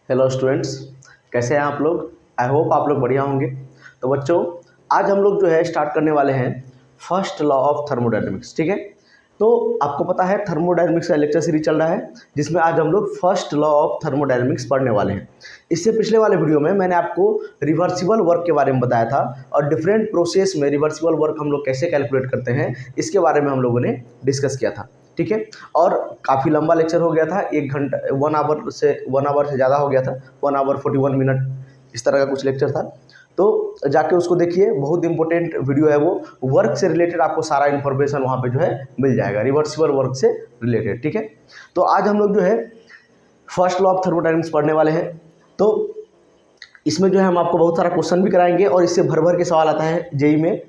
Hello students, कैसे हैं आप लोग। आई होप आप लोग बढ़िया होंगे। तो बच्चों, आज हम लोग जो है स्टार्ट करने वाले हैं फर्स्ट लॉ ऑफ थर्मोडायनेमिक्स। ठीक है, तो आपको पता है थर्मोडायनेमिक्स का लेक्चर सीरीज चल रहा है, जिसमें आज हम लोग फर्स्ट लॉ ऑफ थर्मोडायनेमिक्स पढ़ने वाले हैं। इससे पिछले वाले वीडियो में मैंने आपको रिवर्सिबल वर्क के बारे में बताया था और डिफरेंट प्रोसेस में रिवर्सिबल वर्क हम लोग कैसे कैलकुलेट करते हैं इसके बारे में हम लोगों ने डिस्कस किया था। ठीक है, और काफ़ी लंबा लेक्चर हो गया था, 1 घंटा 1 आवर से ज़्यादा हो गया था, 1 आवर 41 मिनट इस तरह का कुछ लेक्चर था। तो जाके उसको देखिए, बहुत इंपॉर्टेंट वीडियो है वो। वर्क से रिलेटेड आपको सारा इन्फॉर्मेशन वहाँ पे जो है मिल जाएगा, रिवर्सिबल वर्क से रिलेटेड। ठीक है, तो आज हम लोग जो है फर्स्ट लॉ ऑफ थर्मोडायनेमिक्स पढ़ने वाले हैं। तो इसमें जो है हम आपको बहुत सारा क्वेश्चन भी कराएंगे और इससे भर भर के सवाल आता है जेई में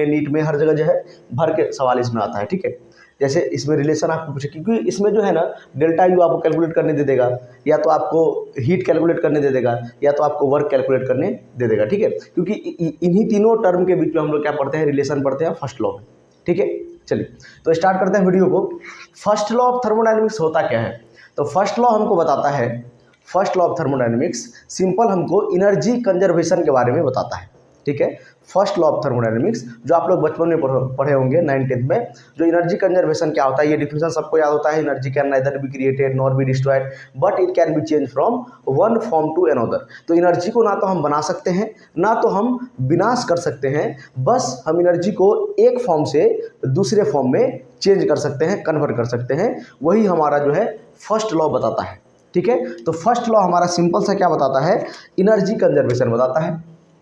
नीट में हर जगह जो है भर के सवाल इसमें आता है। ठीक है, जैसे इसमें रिलेशन आपको पूछे, क्योंकि इसमें जो है ना डेल्टा यू आपको कैलकुलेट करने दे देगा, या तो आपको हीट कैलकुलेट करने दे देगा, या तो आपको वर्क कैलकुलेट करने दे देगा। ठीक है, क्योंकि इन्हीं तीनों टर्म के बीच में हम लोग क्या पढ़ते हैं, रिलेशन पढ़ते हैं फर्स्ट लॉ में। ठीक है, चलिए तो स्टार्ट करते हैं वीडियो को। फर्स्ट लॉ ऑफ थर्मोडायनेमिक्स होता क्या है? तो फर्स्ट लॉ हमको बताता है, first law of thermodynamics simple हमको एनर्जी कंजर्वेशन के बारे में बताता है। ठीक है, फर्स्ट लॉ ऑफ थर्मोडायनेमिक्स जो आप लोग बचपन में पढ़े होंगे 9th में, जो एनर्जी कंजर्वेशन क्या होता है, ये डिफिनेशन सबको याद होता है। Energy can neither be created nor be destroyed but it can be change from one form to another. तो एनर्जी को ना तो हम बना सकते हैं, ना तो हम विनाश कर सकते हैं, बस हम एनर्जी को एक फॉर्म से दूसरे फॉर्म में चेंज कर सकते हैं, कन्वर्ट कर सकते हैं। वही हमारा जो है फर्स्ट लॉ बताता है। ठीक है, तो फर्स्ट लॉ हमारा सिंपल सा क्या बताता है, एनर्जी कंजर्वेशन बताता है।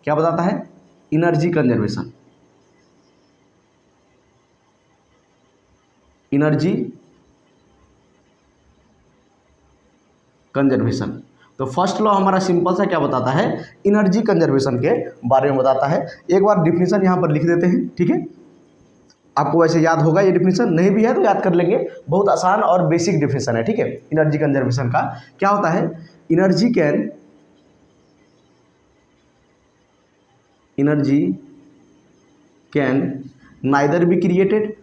क्या बताता है? Energy conservation. Energy conservation. तो फर्स्ट लॉ हमारा सिंपल सा क्या बताता है, एनर्जी कंजर्वेशन के बारे में बताता है। एक बार डिफिनेशन यहां पर लिख देते हैं। ठीक है, आपको वैसे याद होगा, ये डिफिनेशन नहीं भी है तो याद कर लेंगे, बहुत आसान और बेसिक डिफिनेशन है। ठीक है, एनर्जी कंजर्वेशन का क्या होता है, energy can neither be created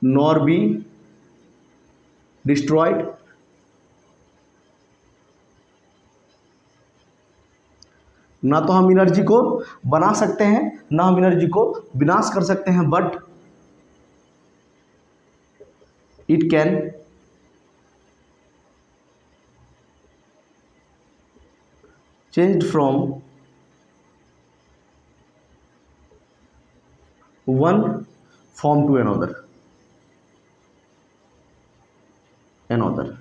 nor be destroyed ना तो हम एनर्जी को बना सकते हैं, ना हम एनर्जी को विनाश कर सकते हैं, but it can change from one form to another.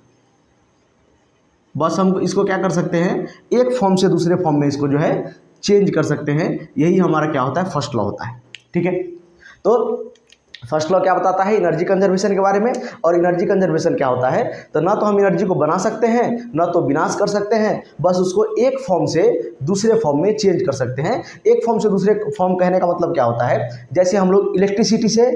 बस हम इसको क्या कर सकते हैं, एक फॉर्म से दूसरे फॉर्म में इसको जो है चेंज कर सकते हैं। यही हमारा क्या होता है, फर्स्ट लॉ होता है। ठीक है, तो फर्स्ट लॉ क्या बताता है, एनर्जी कंजर्वेशन के बारे में। और एनर्जी कंजर्वेशन क्या होता है, तो ना तो हम एनर्जी को बना सकते हैं, ना तो विनाश कर सकते हैं, बस उसको एक फॉर्म से दूसरे फॉर्म में चेंज कर सकते हैं। एक फॉर्म से दूसरे फॉर्म कहने का मतलब क्या होता है, जैसे हम लोग इलेक्ट्रिसिटी से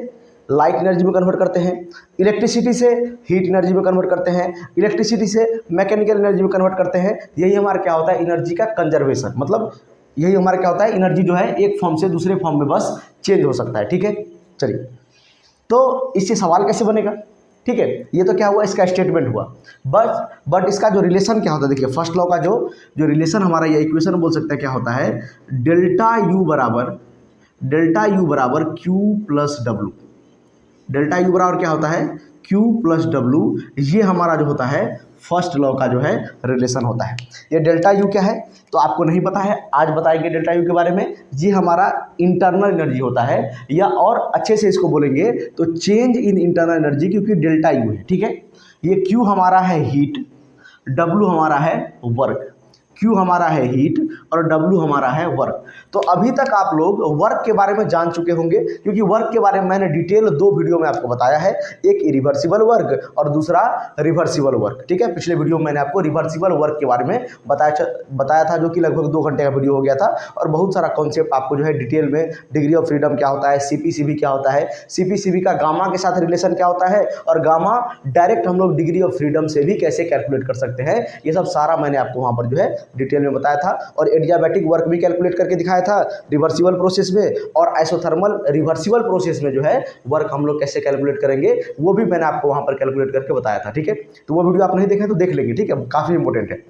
लाइट एनर्जी में कन्वर्ट करते हैं, इलेक्ट्रिसिटी से हीट एनर्जी में कन्वर्ट करते हैं, इलेक्ट्रिसिटी से मैकेनिकल एनर्जी में कन्वर्ट करते हैं। यही हमारा क्या होता है, एनर्जी का कंजर्वेशन। मतलब यही हमारा क्या होता है, एनर्जी जो है एक फॉर्म से दूसरे फॉर्म में बस चेंज हो सकता है। ठीक है, चलिए तो इससे सवाल कैसे बनेगा। ठीक है, ये तो क्या हुआ, इसका स्टेटमेंट हुआ। बट इसका जो रिलेशन क्या होता है, देखिए फर्स्ट लॉ का जो रिलेशन हमारा, ये इक्वेशन बोल सकते हैं क्या होता है, डेल्टा यू बराबर Q plus W. Delta U बराबर क्या होता है, क्यू प्लस डब्लू। ये हमारा जो होता है फर्स्ट लॉ का जो है रिलेशन होता है। ये डेल्टा यू क्या है तो आपको नहीं पता है, आज बताएंगे डेल्टा यू के बारे में। ये हमारा इंटरनल एनर्जी होता है, या और अच्छे से इसको बोलेंगे तो चेंज इन इंटरनल एनर्जी, क्योंकि डेल्टा यू है। ठीक है, ये क्यू हमारा है हीट, डब्लू हमारा है वर्क। क्यू हमारा है हीट और डब्लू हमारा है वर्क। तो अभी तक आप लोग वर्क के बारे में जान चुके होंगे, क्योंकि वर्क के बारे में मैंने डिटेल 2 वीडियो में आपको बताया है, एक इरिवर्सिबल वर्क और दूसरा रिवर्सिबल वर्क। ठीक है, पिछले वीडियो में मैंने आपको रिवर्सिबल वर्क के बारे में बताया था, जो कि लगभग 2 घंटे का वीडियो हो गया था, और बहुत सारा कॉन्सेप्ट आपको जो है डिटेल में, डिग्री ऑफ फ्रीडम क्या होता है, सीपीसीबी क्या होता है, सीपीसीबी का गामा के साथ रिलेशन क्या होता है, और गामा डायरेक्ट हम लोग डिग्री ऑफ फ्रीडम से भी कैसे कैलकुलेट कर सकते हैं, ये सब सारा मैंने आपको वहाँ पर जो है डिटेल में बताया था, और एडियाबैटिक वर्क भी कैलकुलेट करके दिखाया था रिवर्सिबल प्रोसेस में, और आइसोथर्मल रिवर्सिबल प्रोसेस में जो है वर्क हम लोग कैसे कैलकुलेट करेंगे वो भी मैंने आपको वहाँ पर कैलकुलेट करके बताया था। ठीक है, तो वो वीडियो आप नहीं देखें तो देख लेंगे। ठीक है, काफ़ी इंपॉर्टेंट है।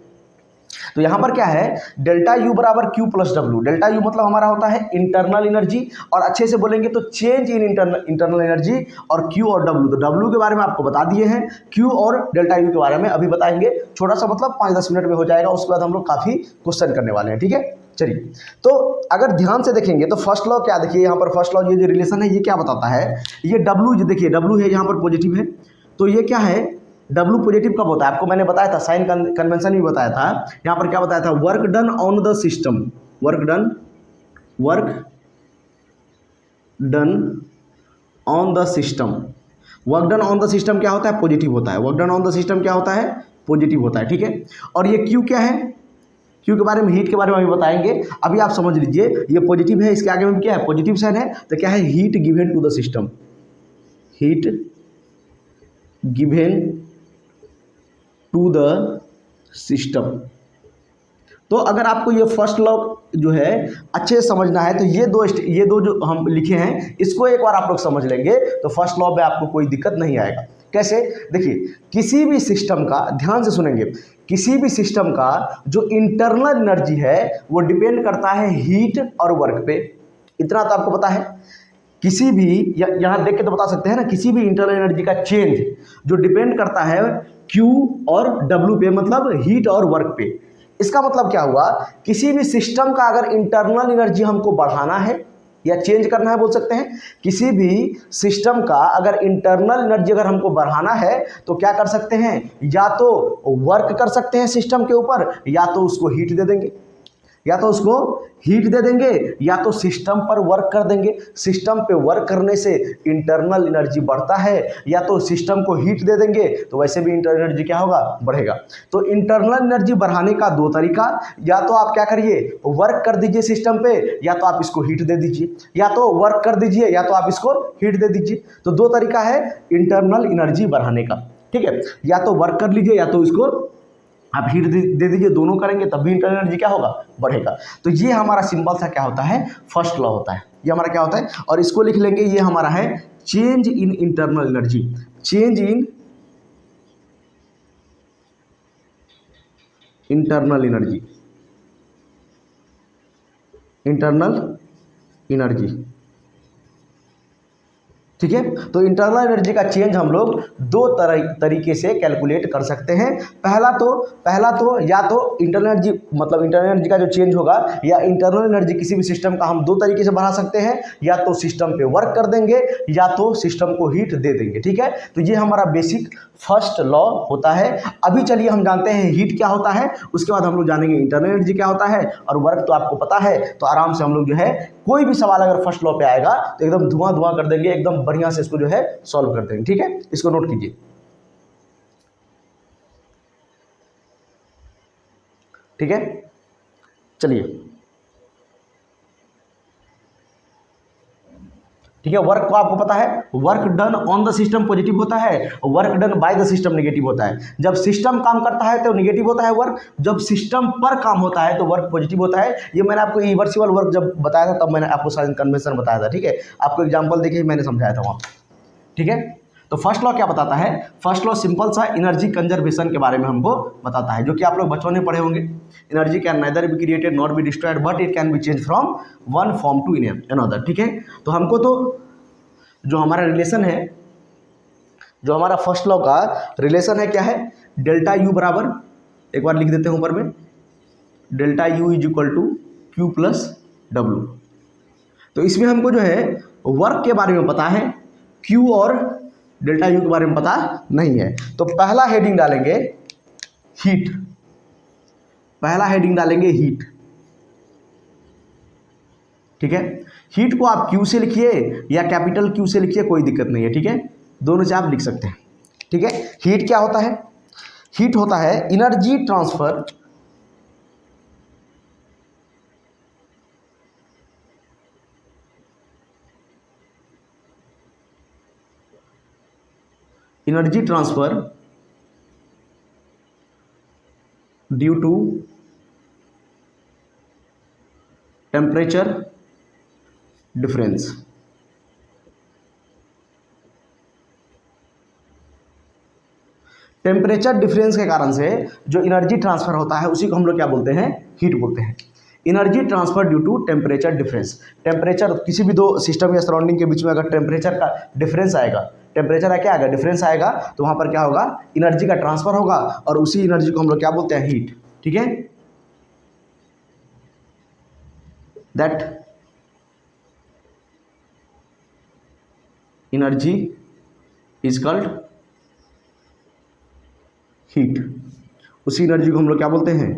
तो यहाँ पर क्या है, डेल्टा यू बराबर Q plus W. Delta U मतलब हमारा होता है इंटरनल एनर्जी, और अच्छे से बोलेंगे तो चेंज इन इंटरनल एनर्जी, और क्यू और डब्ल्यू, तो डब्ल्यू के बारे में आपको बता दिए हैं, क्यू और डेल्टा यू के बारे में अभी बताएंगे। छोटा सा मतलब 5-10 मिनट में हो जाएगा, उसके बाद हम लोग काफ़ी क्वेश्चन करने वाले हैं। ठीक है, चलिए, तो अगर ध्यान से देखेंगे तो फर्स्ट लॉ क्या, देखिए यहाँ पर फर्स्ट लॉ ये जो रिलेशन है ये क्या बताता है, ये डब्ल्यू, देखिए डब्ल्यू है यहाँ पर पॉजिटिव है, तो ये क्या है, डब्ल्यू पॉजिटिव कब होता है, आपको मैंने बताया था, साइन कन्वेंशन भी बताया था। यहाँ पर क्या बताया था, work done on the system, work done on the system, work done on the system क्या होता है, पॉजिटिव होता है। Work done on the system क्या होता है, पॉजिटिव होता है। ठीक है, और ये क्यू क्या है, क्यू के बारे में, हीट के बारे में अभी बताएंगे। अभी आप समझ लीजिए ये पॉजिटिव है, इसके आगे में क्या है, पॉजिटिव साइन है, तो क्या है, heat given to the system, heat given to the system. तो अगर आपको ये फर्स्ट लॉ जो है अच्छे से समझना है तो ये दो जो हम लिखे हैं इसको एक बार आप लोग समझ लेंगे तो फर्स्ट लॉ में आपको कोई दिक्कत नहीं आएगा। कैसे, देखिए किसी भी सिस्टम का, ध्यान से सुनेंगे, किसी भी सिस्टम का जो इंटरनल एनर्जी है वो डिपेंड करता है हीट और वर्क पे। इतना तो आपको पता है। किसी भी, यहाँ देख के तो बता सकते हैं ना, किसी भी इंटरनल एनर्जी का चेंज जो डिपेंड करता है Q और W पे, मतलब हीट और वर्क पे। इसका मतलब क्या हुआ, किसी भी सिस्टम का अगर इंटरनल एनर्जी हमको बढ़ाना है या चेंज करना है, बोल सकते हैं, किसी भी सिस्टम का अगर इंटरनल एनर्जी अगर हमको बढ़ाना है तो क्या कर सकते हैं, या तो वर्क कर सकते हैं सिस्टम के ऊपर, या तो उसको हीट दे देंगे, या तो उसको हीट दे देंगे, या तो सिस्टम पर वर्क कर देंगे। सिस्टम पे वर्क करने से इंटरनल एनर्जी बढ़ता है, या तो सिस्टम को हीट दे देंगे तो वैसे भी इंटरनल एनर्जी क्या होगा, बढ़ेगा। तो इंटरनल एनर्जी बढ़ाने का दो तरीका, या तो आप क्या करिए, वर्क कर दीजिए सिस्टम पे, या तो आप इसको हीट दे दीजिए, या तो वर्क कर दीजिए या तो आप इसको हीट दे दीजिए। तो दो तरीका है इंटरनल एनर्जी बढ़ाने का। ठीक है, या तो वर्क कर लीजिए या तो इसको आप हीट दे दीजिए, दोनों करेंगे तब भी इंटरनल एनर्जी क्या होगा, बढ़ेगा। तो ये हमारा सिंपल सा क्या होता है, फर्स्ट लॉ होता है। ये हमारा क्या होता है, और इसको लिख लेंगे, ये हमारा है change in internal energy, change in internal energy, internal energy. ठीक है, तो इंटरनल एनर्जी का चेंज हम लोग दो तरीके से कैलकुलेट कर सकते हैं। पहला तो या तो इंटरनल एनर्जी, मतलब इंटरनल एनर्जी का जो चेंज होगा, या इंटरनल एनर्जी किसी भी सिस्टम का हम दो तरीके से बढ़ा सकते हैं, या तो सिस्टम पे वर्क कर देंगे या तो सिस्टम को हीट दे देंगे। ठीक है, तो ये हमारा बेसिक फर्स्ट लॉ होता है। अभी चलिए हम जानते हैं हीट क्या होता है, उसके बाद हम लोग जानेंगे इंटरनल एनर्जी क्या होता है, और वर्क तो आपको पता है। तो आराम से हम लोग जो है कोई भी सवाल अगर फर्स्ट लॉ पे आएगा तो एकदम धुआं कर देंगे, एकदम बढ़िया से इसको जो है सॉल्व कर देंगे। ठीक है, इसको नोट कीजिए। ठीक है, चलिए, ठीक है। वर्क को आपको पता है, work done on the system positive होता है, work done by the system negative होता है। जब सिस्टम काम करता है तो नेगेटिव होता है वर्क, जब सिस्टम पर काम होता है तो वर्क पॉजिटिव होता है। ये मैंने आपको रिवर्सिबल वर्क जब बताया था तब मैंने आपको साइन कन्वेंशन बताया था। ठीक है, आपको एग्जाम्पल देखिए मैंने समझाया था वहाँ। ठीक है, तो फर्स्ट लॉ क्या बताता है, फर्स्ट लॉ सिंपल सा एनर्जी कंजर्वेशन के बारे में हमको बताता है, जो कि आप लोग बचपन में पढ़े होंगे। Energy can neither be created not be destroyed but it can be change from one form to another. ठीक है, तो हमको तो जो हमारा रिलेशन है, जो हमारा फर्स्ट लॉ का रिलेशन है क्या है, डेल्टा यू बराबर, एक बार लिख देते हैं ऊपर में, delta U is equal to Q plus W. तो इसमें हमको जो है वर्क के बारे में पता है, क्यू और डेल्टा यू के बारे में पता नहीं है। तो पहला हेडिंग डालेंगे हीट, पहला हेडिंग डालेंगे हीट। ठीक है, हीट को आप क्यू से लिखिए या कैपिटल क्यू से लिखिए, कोई दिक्कत नहीं है। ठीक है, दोनों से आप लिख सकते हैं। ठीक है, हीट क्या होता है, हीट होता है energy transfer, energy transfer due to temperature difference. Temperature difference के कारण से जो एनर्जी ट्रांसफर होता है उसी को हम लोग क्या बोलते हैं, हीट बोलते हैं। Energy transfer due to temperature difference. Temperature किसी भी दो सिस्टम या सराउंडिंग के बीच में अगर टेम्परेचर का डिफरेंस आएगा, टेम्परेचर क्या आएगा, डिफरेंस आएगा, तो वहां पर क्या होगा, एनर्जी का ट्रांसफर होगा और उसी एनर्जी को हम लोग क्या बोलते हैं, हीट। ठीक है, that energy is called heat. उसी एनर्जी को हम लोग क्या बोलते हैं,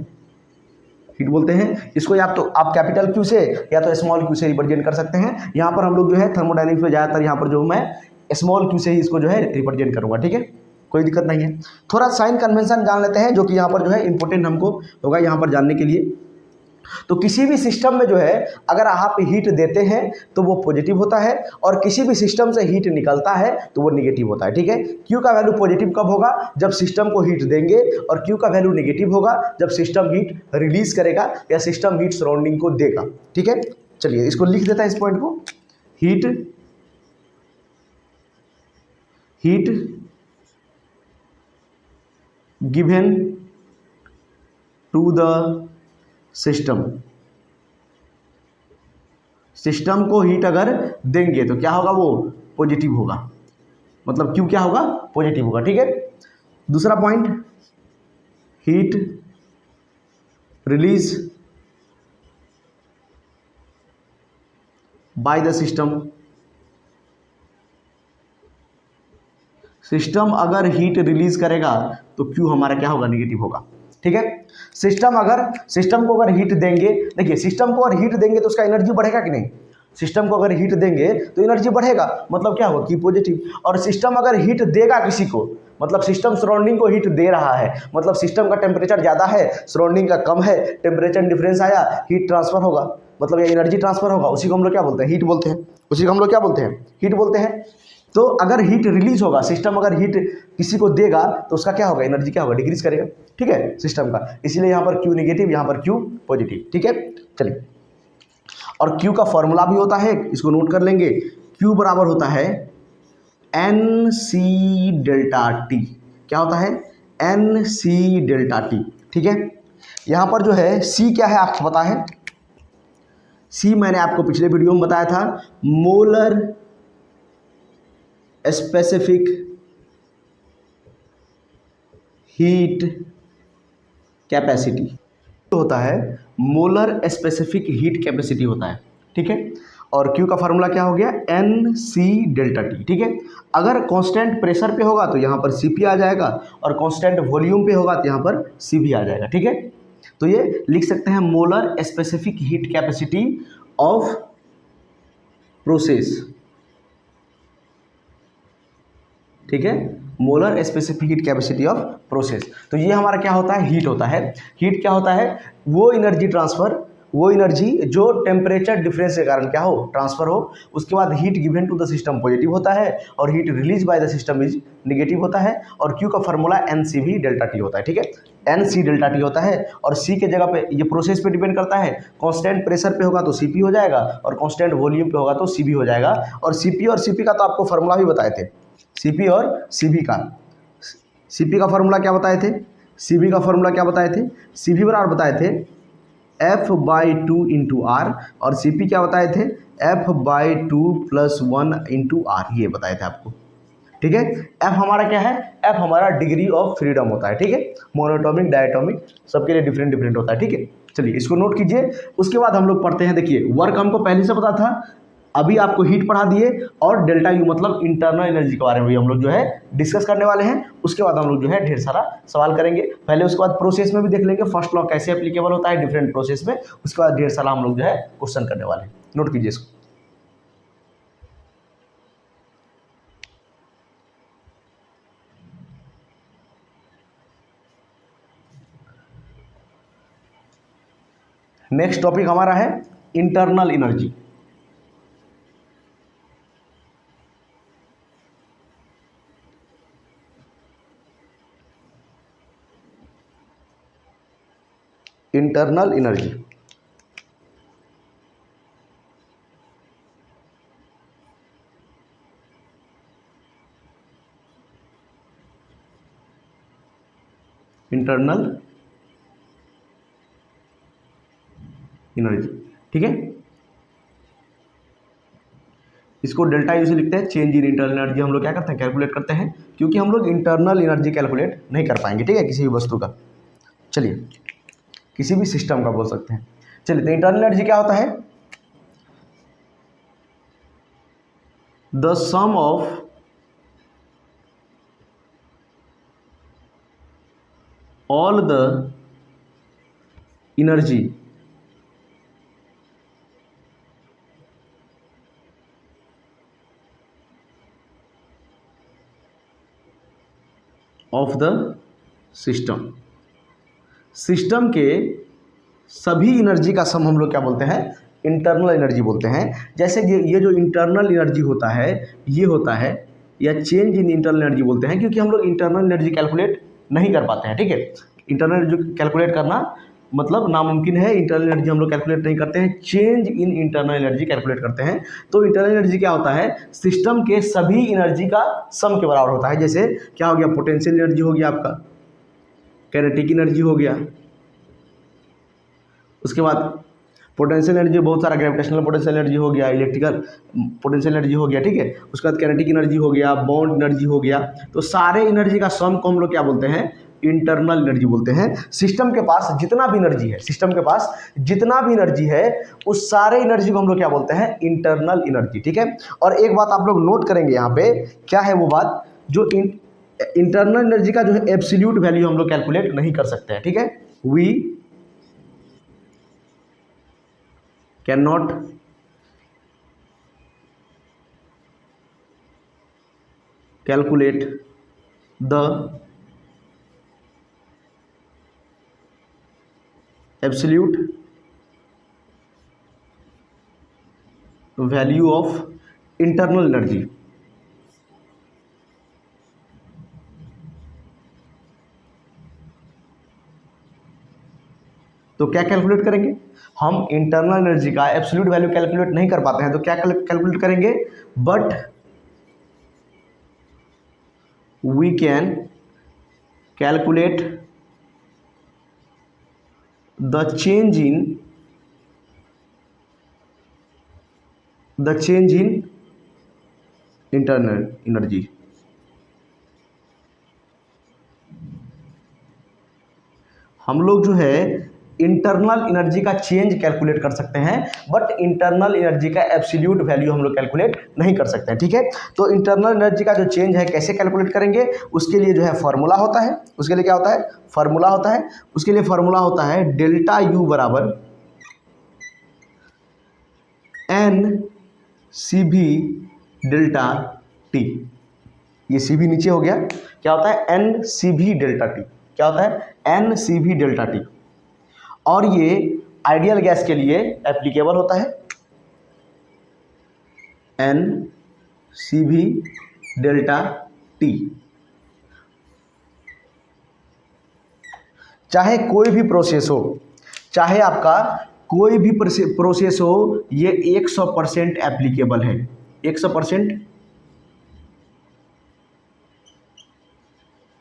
हीट बोलते हैं। इसको या तो आप कैपिटल क्यू से या तो स्मॉल क्यू से रिप्रेजेंट कर सकते हैं। यहाँ पर हम लोग जो है थर्मोडायनेमिक्स में ज़्यादातर यहाँ पर जो मैं स्मॉल क्यू से ही इसको जो है रिप्रेजेंट करूँगा। ठीक है, कोई दिक्कत नहीं है। थोड़ा साइन कन्वेंशन जान लेते हैं जो कि यहाँ पर जो है इंपॉर्टेंट हमको होगा यहाँ पर जानने के लिए। तो किसी भी सिस्टम में जो है अगर आप हीट देते हैं तो वो पॉजिटिव होता है और किसी भी सिस्टम से हीट निकलता है तो वो निगेटिव होता है। ठीक है, क्यू का वैल्यू पॉजिटिव कब होगा, जब सिस्टम को हीट देंगे, और क्यू का वैल्यू निगेटिव होगा जब सिस्टम हीट रिलीज करेगा या सिस्टम हीट सराउंडिंग को देगा। ठीक है, चलिए इसको लिख देता है इस पॉइंट को। Heat given to the system. System को हीट अगर देंगे तो क्या होगा, वो पॉजिटिव होगा, मतलब क्यू क्या होगा, पॉजिटिव होगा। ठीक है, दूसरा point, heat release by the system. System अगर हीट रिलीज करेगा तो क्यू हमारा क्या होगा, निगेटिव होगा। ठीक है, सिस्टम को अगर हीट देंगे, देखिए सिस्टम को अगर हीट देंगे तो उसका एनर्जी बढ़ेगा कि नहीं, सिस्टम को अगर हीट देंगे तो एनर्जी बढ़ेगा, मतलब क्या होगा, कि पॉजिटिव। और सिस्टम अगर हीट देगा किसी को, मतलब सिस्टम सराउंडिंग को हीट दे रहा है, मतलब सिस्टम का टेम्परेचर ज़्यादा है, सराउंडिंग का कम है, टेम्परेचर डिफरेंस आया, हीट ट्रांसफर होगा, मतलब ये एनर्जी ट्रांसफर होगा, उसी को हम लोग क्या बोलते हैं, हीट बोलते हैं। उसी को हम लोग क्या बोलते हैं, हीट बोलते हैं। तो अगर हीट रिलीज होगा, सिस्टम अगर हीट किसी को देगा तो उसका क्या होगा, एनर्जी क्या होगा, डिक्रीज करेगा। ठीक है, सिस्टम का, इसीलिए यहाँ पर क्यू निगेटिव, यहाँ पर क्यू पॉजिटिव। ठीक है, चलिए, और क्यू का फॉर्मूला भी होता है, इसको नोट कर लेंगे। क्यू बराबर होता है एन सी डेल्टा टी। क्या होता है, एन सी डेल्टा टी। ठीक है, यहाँ पर जो है सी क्या है आपको पता है, सी मैंने आपको पिछले वीडियो में बताया था, मोलर स्पेसिफिक हीट कैपेसिटी होता है, मोलर स्पेसिफिक हीट कैपेसिटी होता है। ठीक है, और Q का फार्मूला क्या हो गया, एन सी डेल्टा टी। ठीक है, अगर कांस्टेंट प्रेशर पे होगा तो यहाँ पर Cp आ जाएगा, और कांस्टेंट वॉल्यूम पे होगा तो यहाँ पर Cv आ जाएगा। ठीक है, तो ये लिख सकते हैं molar specific heat capacity of process. ठीक है, molar specific heat capacity of process. तो ये हमारा क्या होता है, हीट होता है। हीट क्या होता है, वो एनर्जी ट्रांसफर, वो एनर्जी जो टेम्परेचर डिफरेंस के कारण क्या हो, ट्रांसफर हो। उसके बाद heat given to the system positive होता है और heat release by the system is negative होता है। और क्यू का formula N C V delta T होता है। ठीक है, एन सी डेल्टा टी होता है, और सी के जगह पे ये प्रोसेस पे डिपेंड करता है। कांस्टेंट प्रेशर पे होगा तो सीपी हो जाएगा, और कांस्टेंट वॉल्यूम पे होगा तो सीबी हो जाएगा। और सीपी का तो आपको फॉर्मूला भी बताए थे, सीपी और सीबी का। सीपी का फॉर्मूला क्या बताए थे, सीबी का फॉर्मूला क्या बताए थे, सीबी बराबर बताए थे F/2 इंटू आर, और सीपी क्या बताए थे, F/2 + 1 इंटू आर, ये बताए थे आपको। ठीक है, F हमारा क्या है, F हमारा डिग्री ऑफ फ्रीडम होता है। ठीक है, मोनोटॉमिक डायटोमिक सबके लिए डिफरेंट डिफरेंट होता है। ठीक है, चलिए इसको नोट कीजिए। उसके बाद हम लोग पढ़ते हैं, देखिए वर्क हमको पहले से पता था, अभी आपको हीट पढ़ा दिए, और डेल्टा यू मतलब इंटरनल एनर्जी के बारे में भी हम लोग जो है डिस्कस करने वाले हैं। उसके बाद हम लोग जो है ढेर सारा सवाल करेंगे पहले, उसके बाद प्रोसेस में भी देख लेंगे फर्स्ट लॉ कैसे एप्लीकेबल होता है डिफरेंट प्रोसेस में। उसके बाद ढेर सारा हम लोग जो है क्वेश्चन करने वाले हैं, नोट कीजिए इसको। नेक्स्ट टॉपिक हमारा है internal energy. Internal energy, internal energy, ठीक है। इसको डेल्टा यू से लिखते हैं, चेंज इन इंटरनल एनर्जी हम लोग क्या करते हैं, कैलकुलेट करते हैं, क्योंकि हम लोग इंटरनल एनर्जी कैलकुलेट नहीं कर पाएंगे, ठीक है, किसी भी वस्तु का, चलिए किसी भी सिस्टम का बोल सकते हैं। चलिए, तो इंटरनल एनर्जी क्या होता है, the sum of all the energy of the system, system के सभी एनर्जी का सम हम लोग क्या बोलते हैं, इंटरनल एनर्जी बोलते हैं। जैसे ये जो इंटरनल एनर्जी होता है, ये होता है, या चेंज इन इंटरनल एनर्जी बोलते हैं, क्योंकि हम लोग इंटरनल एनर्जी कैलकुलेट नहीं कर पाते हैं, ठीक है। इंटरनल एनर्जी कैलकुलेट करना मतलब नामुमकिन है, इंटरनल एनर्जी हम लोग कैलकुलेट नहीं करते हैं, change in internal energy calculate करते हैं। तो इंटरनल एनर्जी क्या होता है, सिस्टम के सभी एनर्जी का सम के बराबर होता है। जैसे क्या हो गया, पोटेंशियल एनर्जी हो गया आपका, काइनेटिक एनर्जी हो गया, उसके बाद पोटेंशियल एनर्जी बहुत सारा, ग्रेविटेशनल पोटेंशियल एनर्जी हो गया, इलेक्ट्रिकल पोटेंशियल एनर्जी हो गया, ठीक है। उसके बाद काइनेटिक एनर्जी हो गया, बाउंड एनर्जी हो गया। तो सारे एनर्जी का सम को हम लोग क्या बोलते हैं, इंटरनल एनर्जी बोलते हैं। सिस्टम के पास जितना भी एनर्जी है, सिस्टम के पास जितना भी एनर्जी है, उस सारे एनर्जी को हम लोग क्या बोलते हैं, इंटरनल एनर्जी, ठीक है। और एक बात आप लोग नोट करेंगे यहाँ पे, क्या है वो बात, जो इंटरनल एनर्जी का जो है एब्सोल्यूट वैल्यू हम लोग कैलकुलेट नहीं कर सकते हैं, ठीक है। We can not calculate the absolute value of internal energy. तो क्या कैलकुलेट करेंगे हम, इंटरनल एनर्जी का एब्सोल्यूट वैल्यू कैलकुलेट नहीं कर पाते हैं, तो क्या कैलकुलेट करेंगे, but we can calculate the change in internal energy. हम लोग जो है इंटरनल एनर्जी का चेंज कैलकुलेट कर सकते हैं, बट इंटरनल एनर्जी का एब्सोल्यूट वैल्यू हम लोग कैलकुलेट नहीं कर सकते हैं, ठीक है। तो इंटरनल एनर्जी का जो चेंज है कैसे कैलकुलेट करेंगे, उसके लिए जो है फॉर्मूला होता है, उसके लिए क्या होता है, फॉर्मूला होता है, उसके लिए फॉर्मूला होता है डेल्टा यू बराबर N C V delta T. ये सी भी नीचे हो गया, क्या होता है, N C V delta T, क्या होता है, N C V delta T. और ये आइडियल गैस के लिए एप्लीकेबल होता है, N C V delta T. चाहे कोई भी प्रोसेस हो, चाहे आपका कोई भी प्रोसेस हो, ये 100% एप्लीकेबल है, 100%,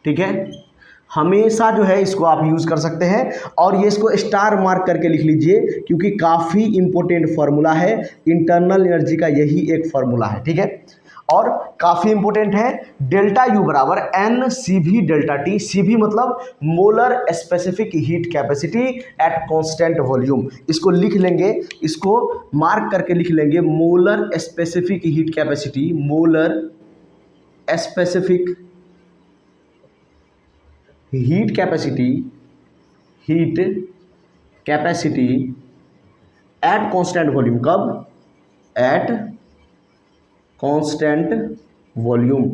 ठीक है। हमेशा जो है इसको आप यूज़ कर सकते हैं, और ये इसको स्टार मार्क करके लिख लीजिए, क्योंकि काफ़ी इंपॉर्टेंट फार्मूला है, इंटरनल एनर्जी का यही एक फार्मूला है, ठीक है, और काफ़ी इंपॉर्टेंट है। डेल्टा यू बराबर N C V delta T, C V मतलब molar specific heat capacity at constant volume. इसको लिख लेंगे, इसको मार्क करके लिख लेंगे, molar specific heat capacity, molar specific heat capacity at constant volume. कब, at constant volume.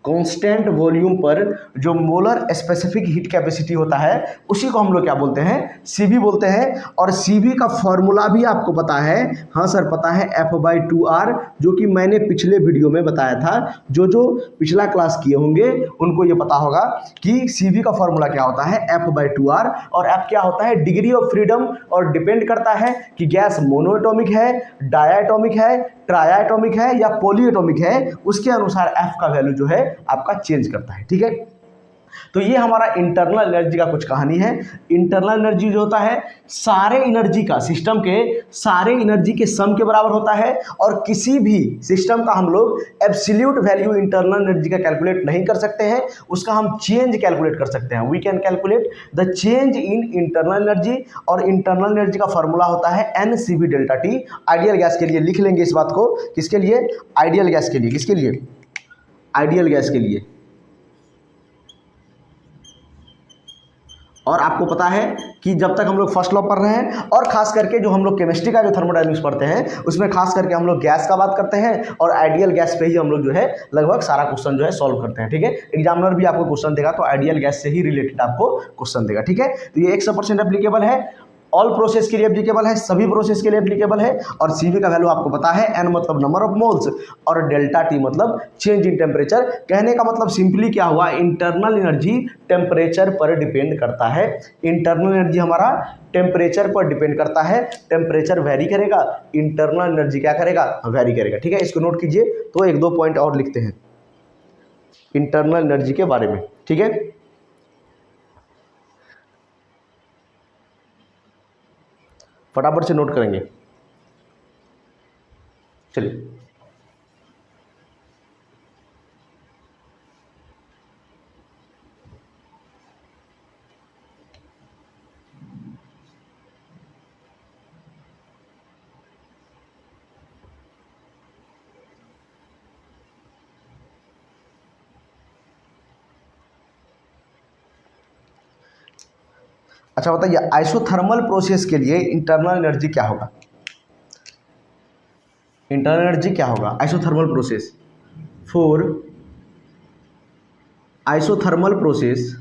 Constant volume पर जो मोलर स्पेसिफिक हीट कैपेसिटी होता है, उसी को हम लोग क्या बोलते हैं, सीवी बोलते हैं। और सीवी का फॉर्मूला भी आपको पता है, हाँ सर पता है, F/2R, जो कि मैंने पिछले वीडियो में बताया था। जो पिछला क्लास किए होंगे उनको ये पता होगा कि सीवी का फॉर्मूला क्या होता है, F/2R। और F क्या होता है, डिग्री ऑफ फ्रीडम, और डिपेंड करता है कि गैस मोनोएटॉमिक है, डायएटॉमिक है, ट्रायएटॉमिक है या पॉलीएटॉमिक है, उसके अनुसार F का वैल्यू जो है आपका चेंज करता है, ठीक है। तो ये हमारा इंटरनल एनर्जी का कुछ कहानी है। इंटरनल एनर्जी जो होता है सारे एनर्जी का, सिस्टम के सारे एनर्जी के सम के बराबर होता है, और किसी भी सिस्टम का हम लोग एब्सोल्यूट वैल्यू इंटरनल एनर्जी का कैलकुलेट नहीं कर सकते हैं, उसका हम चेंज कैलकुलेट कर सकते हैं। We can calculate the change in internal energy, और इंटरनल एनर्जी का फॉर्मूला होता है NCV delta T. Ideal gas के लिए लिख लेंगे इस बात को, किसके लिए? आइडियल गैस के लिए। किसके लिए? आइडियल गैस के लिए। और आपको पता है कि जब तक हम लोग फर्स्ट लॉ पढ़ रहे हैं, और खास करके जो हम लोग केमिस्ट्री का जो थर्मोडायनामिक्स पढ़ते हैं उसमें खास करके हम लोग गैस का बात करते हैं, और आइडियल गैस पे ही हम लोग जो है लगभग सारा क्वेश्चन जो है सॉल्व करते हैं। ठीक है, एग्जामिनर भी आपको क्वेश्चन देगा तो आइडियल गैस से ही रिलेटेड आपको क्वेश्चन देगा। ठीक है, तो ये 100% एप्लीकेबल है, ऑल प्रोसेस के लिए एप्लीकेबल है, सभी प्रोसेस के लिए एप्लीकेबल है। और CV का वैल्यू आपको पता है, N मतलब नंबर ऑफ मोल्स, और डेल्टा T मतलब चेंज इन टेम्परेचर। कहने का मतलब सिंपली क्या हुआ, इंटरनल एनर्जी टेम्परेचर पर डिपेंड करता है। इंटरनल एनर्जी हमारा टेम्परेचर पर डिपेंड करता है, टेम्परेचर वेरी करेगा, इंटरनल एनर्जी क्या करेगा, वेरी करेगा। ठीक है, इसको नोट कीजिए। तो 1-2 पॉइंट और लिखते हैं इंटरनल एनर्जी के बारे में। ठीक है, फटाफट से नोट करेंगे। चलिए, अच्छा बताइए, आइसोथर्मल प्रोसेस के लिए इंटरनल एनर्जी क्या होगा? इंटरनल एनर्जी क्या होगा isothermal process? For isothermal process,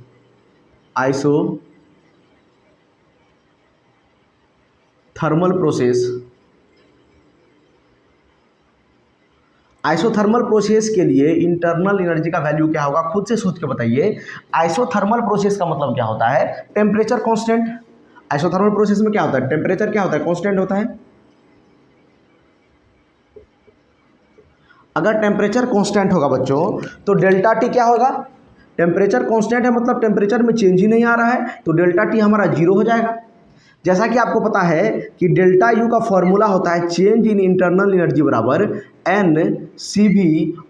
isothermal process के लिए इंटरनल एनर्जी का वैल्यू क्या होगा? खुद से सोच के बताइए। आइसोथर्मल प्रोसेस का मतलब क्या होता है? Temperature constant. आइसोथर्मल प्रोसेस में क्या होता है? टेम्परेचर क्या होता है? कांस्टेंट होता है। अगर टेम्परेचर कांस्टेंट होगा बच्चों तो डेल्टा टी क्या होगा? टेम्परेचर कांस्टेंट है मतलब टेम्परेचर में चेंज ही नहीं आ रहा है, तो डेल्टा टी हमारा 0 हो जाएगा। जैसा कि आपको पता है कि डेल्टा यू का फॉर्मूला होता है चेंज इन इंटरनल एनर्जी बराबर NCV,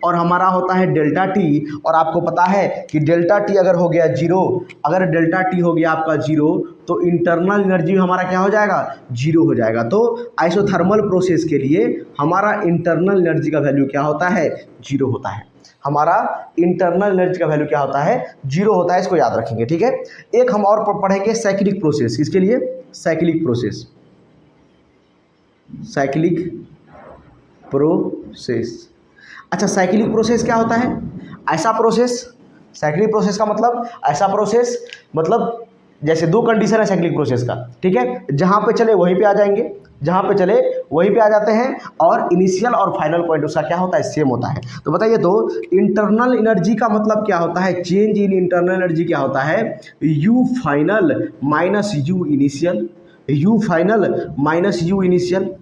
और हमारा होता है डेल्टा टी। और आपको पता है कि डेल्टा टी अगर हो गया 0, अगर डेल्टा टी हो गया आपका 0, तो इंटरनल एनर्जी हमारा क्या हो जाएगा? 0 हो जाएगा। तो आइसोथर्मल प्रोसेस के लिए हमारा इंटरनल एनर्जी का वैल्यू क्या होता है? 0 होता है। हमारा इंटरनल एनर्जी का वैल्यू क्या होता है? 0 होता है। इसको याद रखेंगे। ठीक है, एक हम और पढ़ेंगे साइक्लिक प्रोसेस। इसके लिए साइक्लिक प्रोसेस, साइक्लिक प्रोसेस। अच्छा, साइक्लिक प्रोसेस क्या होता है? ऐसा प्रोसेस, साइक्लिक प्रोसेस का मतलब ऐसा प्रोसेस, मतलब जैसे 2 कंडीशन है साइक्लिक प्रोसेस का। ठीक है, जहाँ पे चले वहीं पे आ जाएंगे, जहाँ पे चले वहीं पे आ जाते हैं, और इनिशियल और फाइनल पॉइंट उसका क्या होता है? सेम होता है। तो बताइए, तो इंटरनल एनर्जी का मतलब क्या होता है? चेंज इन इंटरनल एनर्जी क्या होता है? U final minus U initial, U final minus U initial.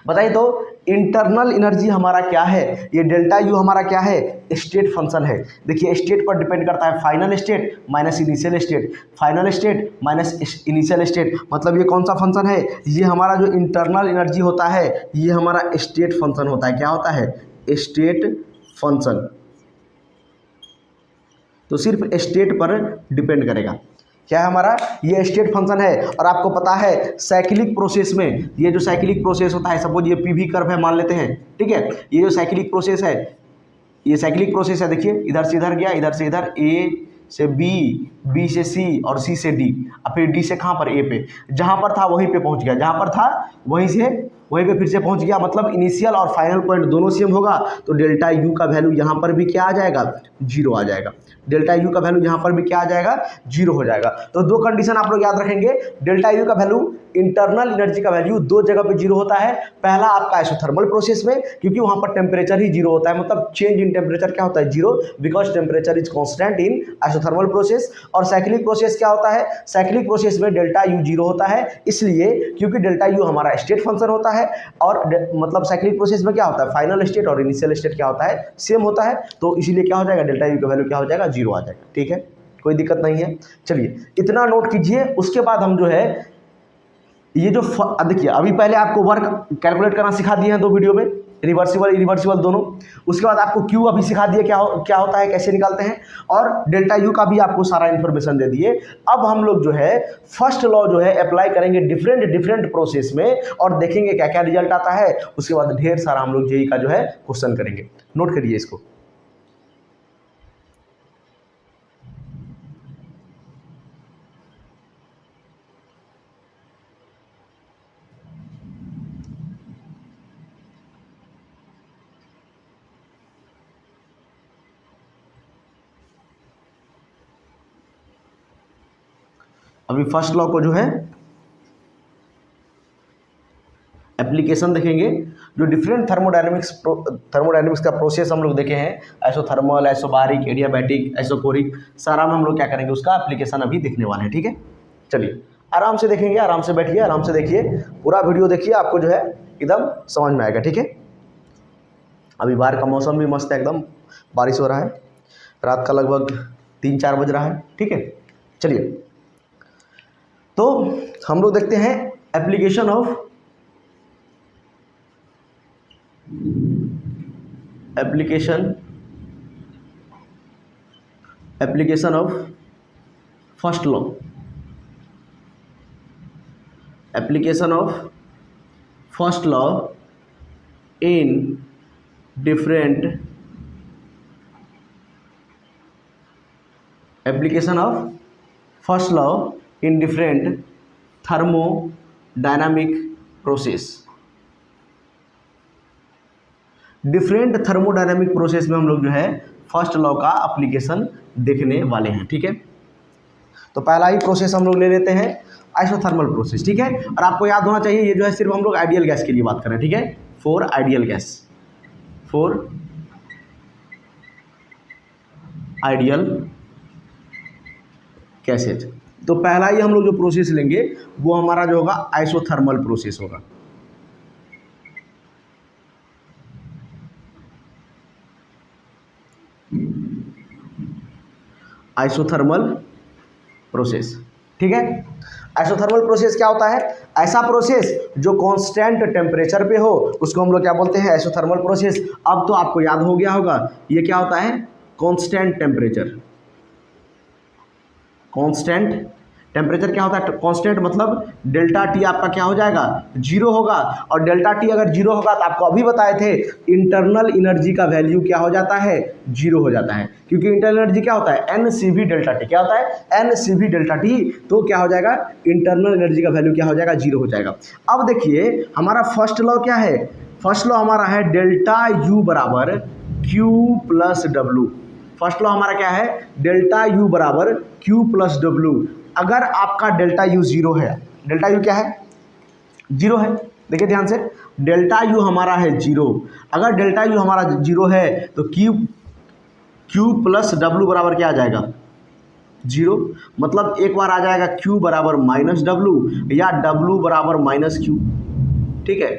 बताइए, तो इंटरनल एनर्जी हमारा क्या है? ये डेल्टा यू हमारा क्या है? स्टेट फंक्शन है। देखिए, स्टेट पर डिपेंड करता है, final state minus initial state, final state minus initial state. मतलब ये कौन सा फंक्शन है? ये हमारा जो इंटरनल एनर्जी होता है ये हमारा स्टेट फंक्शन होता है। क्या होता है? State function. तो सिर्फ स्टेट पर डिपेंड करेगा। क्या है हमारा? ये स्टेट फंक्शन है। और आपको पता है साइक्लिक प्रोसेस में, ये जो साइक्लिक प्रोसेस होता है, सपोज ये PV कर्व है मान लेते हैं। ठीक है, ये जो साइक्लिक प्रोसेस है, ये साइक्लिक प्रोसेस है। देखिए, इधर से इधर गया, इधर से इधर, A से B, B से C, और C से D, और फिर D से कहाँ पर? A पे। जहाँ पर था वहीं पे पहुँच गया, जहाँ पर था वहीं पे फिर से पहुँच गया। मतलब इनिशियल और फाइनल पॉइंट दोनों सेम होगा, तो डेल्टा यू का वैल्यू यहाँ पर भी क्या आ जाएगा? 0 आ जाएगा। डेल्टा यू का वैल्यू यहाँ पर भी क्या आ जाएगा? 0 हो जाएगा। तो 2 कंडीशन आप लोग याद रखेंगे। डेल्टा यू का वैल्यू, इंटरनल एनर्जी का वैल्यू 2 जगह पे 0 होता है। पहला आपका आइसोथर्मल प्रोसेस में, क्योंकि वहाँ पर टेम्परेचर ही 0 होता है, मतलब चेंज इन टेम्परेचर क्या होता है? 0, because temperature is constant in isothermal process. और साइक्लिक प्रोसेस क्या होता है? साइक्लिक प्रोसेस में डेल्टा यू 0 होता है, इसलिए क्योंकि डेल्टा यू हमारा स्टेट फंक्शन होता है। और मतलब साइक्लिक प्रोसेस में क्या होता है? फाइनल स्टेट और इनिशियल स्टेट क्या होता है? सेम होता है। तो इसीलिए क्या हो जाएगा? डेल्टा यू का वैल्यू क्या हो जाएगा? जीरो आ जाएगा। ठीक है, कोई दिक्कत नहीं है। चलिए इतना नोट कीजिए। उसके बाद हम जो है ये जो देखिए अभी पहले आपको वर्क कैलकुलेट करना सिखा दिए हैं 2 वीडियो में, रिवर्सिबल इरिवर्सिबल दोनों। उसके बाद आपको क्यू अभी सिखा दिए क्या होता है, कैसे निकालते हैं, और डेल्टा यू का भी आपको सारा इन्फॉर्मेशन दे दिए। अब हम लोग जो है फर्स्ट लॉ जो है अप्लाई करेंगे डिफरेंट प्रोसेस में और देखेंगे क्या क्या रिजल्ट आता है। उसके बाद ढेर सारा हम लोग जेई का जो है क्वेश्चन करेंगे। नोट करिए इसको। अभी फर्स्ट लॉ को जो है एप्लीकेशन देखेंगे। जो डिफरेंट थर्मोडायनेमिक्स का प्रोसेस हम लोग देखे हैं, आइसोथर्मल, आइसोबारिक, एडियाबैटिक, आइसोकोरिक, सारा में हम लोग क्या करेंगे उसका एप्लीकेशन अभी देखने वाले हैं। ठीक है, चलिए आराम से देखेंगे, आराम से बैठिए, आराम से देखिए, पूरा वीडियो देखिए, आपको जो है एकदम समझ में आएगा। ठीक है, अभी बाहर का मौसम भी मस्त है, एकदम बारिश हो रहा है, रात का लगभग 3-4 बज रहा है। ठीक है, चलिए तो हम लोग देखते हैं application of first law, application of first law in different thermodynamic process. Different thermodynamic process में हम लोग जो है फर्स्ट लॉ का एप्लीकेशन देखने वाले हैं। ठीक है, तो पहला ही प्रोसेस हम लोग ले लेते हैं, आइसोथर्मल प्रोसेस। ठीक है, और आपको याद होना चाहिए ये जो है सिर्फ हम लोग आइडियल गैस के लिए बात कर रहे हैं। ठीक है, फॉर आइडियल गैसेज। तो पहला ही हम लोग जो प्रोसेस लेंगे वो हमारा जो होगा आइसोथर्मल प्रोसेस होगा। Isothermal process. ठीक है, आइसोथर्मल प्रोसेस क्या होता है? ऐसा प्रोसेस जो कांस्टेंट टेम्परेचर पे हो उसको हम लोग क्या बोलते हैं? Isothermal process. अब तो आपको याद हो गया होगा ये क्या होता है, कांस्टेंट टेम्परेचर। कांस्टेंट टेम्परेचर क्या होता है? कांस्टेंट मतलब डेल्टा टी आपका क्या हो जाएगा? जीरो होगा। और डेल्टा टी अगर जीरो होगा तो आपको अभी बताए थे इंटरनल एनर्जी का वैल्यू क्या हो जाता है? जीरो हो जाता है, क्योंकि इंटरनल एनर्जी क्या होता है? N C V delta T. क्या होता है? N C V delta T. तो क्या हो जाएगा? इंटरनल एनर्जी का वैल्यू क्या हो जाएगा? जीरो हो जाएगा। अब देखिए हमारा फर्स्ट लॉ क्या है? फर्स्ट लॉ हमारा है डेल्टा यू बराबर Q plus W. First law हमारा क्या है? डेल्टा यू बराबर क्यू प्लस डब्ल्यू। अगर आपका डेल्टा यू जीरो है, डेल्टा यू क्या है? जीरो है। देखिए ध्यान से, डेल्टा यू हमारा है जीरो। अगर डेल्टा यू हमारा जीरो है तो क्यू प्लस डब्ल्यू बराबर क्या आ जाएगा? जीरो। मतलब एक बार आ जाएगा क्यू बराबर माइनस डब्ल्यू या डब्ल्यू बराबर माइनस क्यू। ठीक है,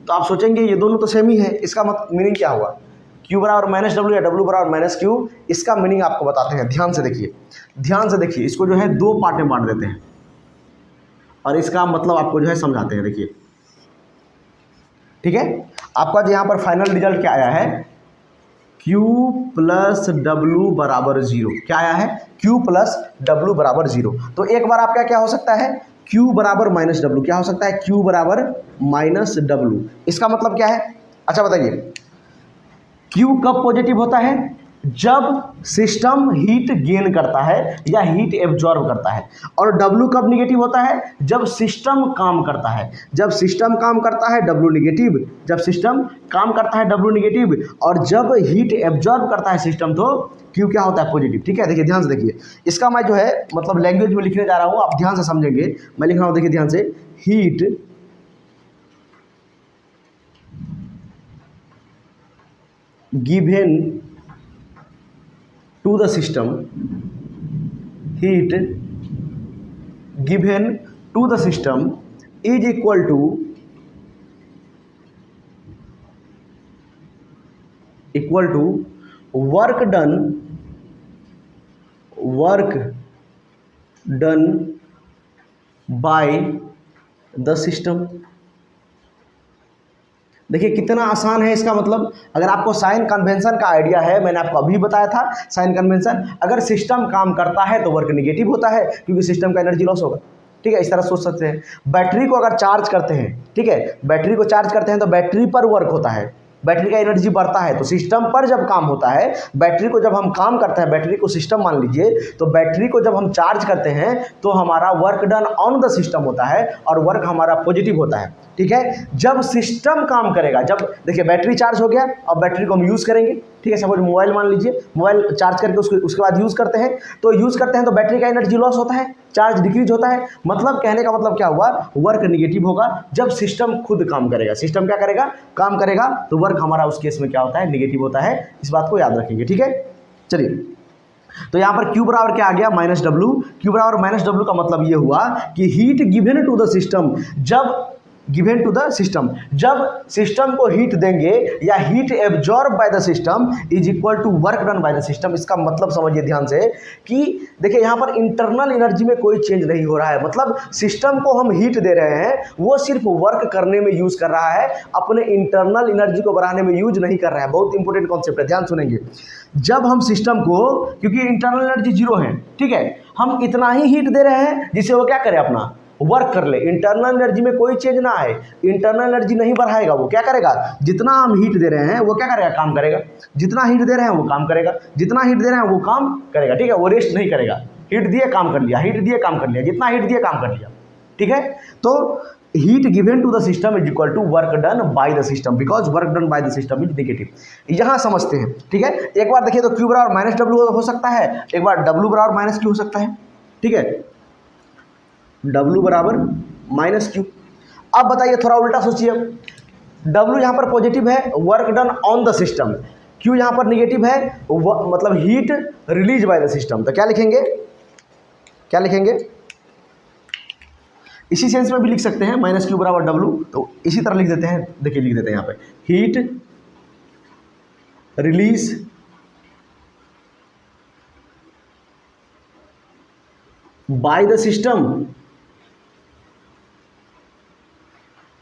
तो आप सोचेंगे ये दोनों तो सेम ही है, इसका मीनिंग क्या हुआ? क्यू बराबर माइनस डब्ल्यू या डब्ल्यू बराबर माइनस क्यू। इसका मीनिंग आपको बताते हैं, ध्यान से देखिए, ध्यान से देखिए। इसको जो है दो पार्ट में बांट देते हैं और इसका मतलब आपको जो है समझाते हैं। देखिए ठीक है, आपका जो यहाँ पर फाइनल रिजल्ट क्या आया है? Q प्लस डब्ल्यू बराबर जीरो। क्या आया है? Q प्लस डब्ल्यू बराबर जीरो। तो एक बार आपका क्या हो सकता है? Q बराबर माइनस डब्ल्यू। क्या हो सकता है? Q बराबर माइनस डब्ल्यू। इसका मतलब क्या है? अच्छा बताइए, Q कब पॉजिटिव होता है? जब सिस्टम हीट गेन करता है या हीट एब्जॉर्ब करता है। और W कब निगेटिव होता है? जब सिस्टम काम करता है। जब सिस्टम काम करता है W निगेटिव, जब सिस्टम काम करता है W निगेटिव। और जब हीट एब्जॉर्ब करता है सिस्टम तो Q क्या होता है? पॉजिटिव। ठीक है, देखिए ध्यान से देखिए, इसका मैं जो है मतलब लैंग्वेज में लिखने जा रहा हूँ, आप ध्यान से समझेंगे। मैं लिख रहा हूँ, देखिए ध्यान से, heat given to the system, heat given to the system is equal to work done work done by the system. देखिए कितना आसान है इसका मतलब। अगर आपको साइन कन्वेंशन का आइडिया है, मैंने आपको अभी बताया था साइन कन्वेंशन, अगर सिस्टम काम करता है तो वर्क निगेटिव होता है क्योंकि सिस्टम का एनर्जी लॉस होगा। ठीक है, इस तरह सोच सकते हैं। बैटरी को अगर चार्ज करते हैं, ठीक है, बैटरी को चार्ज करते हैं तो बैटरी पर वर्क होता है, बैटरी का एनर्जी बढ़ता है, तो सिस्टम पर जब काम होता है, बैटरी को जब हम काम करते हैं, बैटरी को सिस्टम मान लीजिए, तो बैटरी को जब हम चार्ज करते हैं तो हमारा work done on the system होता है और वर्क हमारा पॉजिटिव होता है। ठीक है, जब सिस्टम काम करेगा, जब देखिए बैटरी चार्ज हो गया और बैटरी को हम यूज़ करेंगे, ठीक है, सपोज मोबाइल मान लीजिए, मोबाइल चार्ज करके उसके बाद यूज़ करते हैं, तो बैटरी का एनर्जी लॉस होता है, चार्ज डिक्रीज होता है। मतलब कहने का मतलब क्या हुआ, वर्क निगेटिव होगा जब सिस्टम खुद काम करेगा। सिस्टम क्या करेगा, काम करेगा, तो वर्क हमारा उस केस में क्या होता है, निगेटिव होता है। इस बात को याद रखेंगे। ठीक है, चलिए, तो यहाँ पर Q बराबर क्या आ गया, -W। Q बराबर -W का मतलब ये हुआ कि heat given to the system, जब गिवन टू द सिस्टम, जब सिस्टम को हीट देंगे या heat absorb by the system is equal to work done by the system. इसका मतलब समझिए ध्यान से कि देखिए यहाँ पर इंटरनल एनर्जी में कोई चेंज नहीं हो रहा है, मतलब सिस्टम को हम हीट दे रहे हैं, वो सिर्फ वर्क करने में यूज कर रहा है, अपने इंटरनल एनर्जी को बढ़ाने में यूज नहीं कर रहा है। बहुत इंपॉर्टेंट कॉन्सेप्ट है, ध्यान सुनेंगे। जब हम सिस्टम को, क्योंकि इंटरनल एनर्जी जीरो है, ठीक है, हम इतना ही हीट दे रहे हैं जिससे वो क्या करे, अपना वर्क कर ले, इंटरनल एनर्जी में कोई चेंज ना आए, इंटरनल एनर्जी नहीं बढ़ाएगा, वो क्या करेगा, जितना हम हीट दे रहे हैं वो क्या करेगा, काम करेगा, जितना हीट दे रहे हैं वो काम करेगा, जितना हीट दे रहे हैं वो काम करेगा। ठीक है, वो रेस्ट नहीं करेगा, हीट दिए काम कर लिया, हीट दिए काम कर लिया, जितना हीट दिए काम कर लिया। ठीक है, तो heat given to the system is equal to work done by the system, because work done by the system is negative. यहाँ समझते हैं। ठीक है, एक बार देखिए तो Q बराबर -W हो सकता है, एक बार W बराबर -Q हो सकता है। ठीक है, W बराबर -Q। अब बताइए, थोड़ा उल्टा सोचिए, W यहाँ पर पॉजिटिव है, work done on the system, Q यहाँ पर निगेटिव है, मतलब heat release by the system. तो क्या लिखेंगे, क्या लिखेंगे, इसी सेंस में भी लिख सकते हैं, -Q बराबर W, तो इसी तरह लिख देते हैं। देखिए लिख देते हैं यहाँ पे, heat release by the system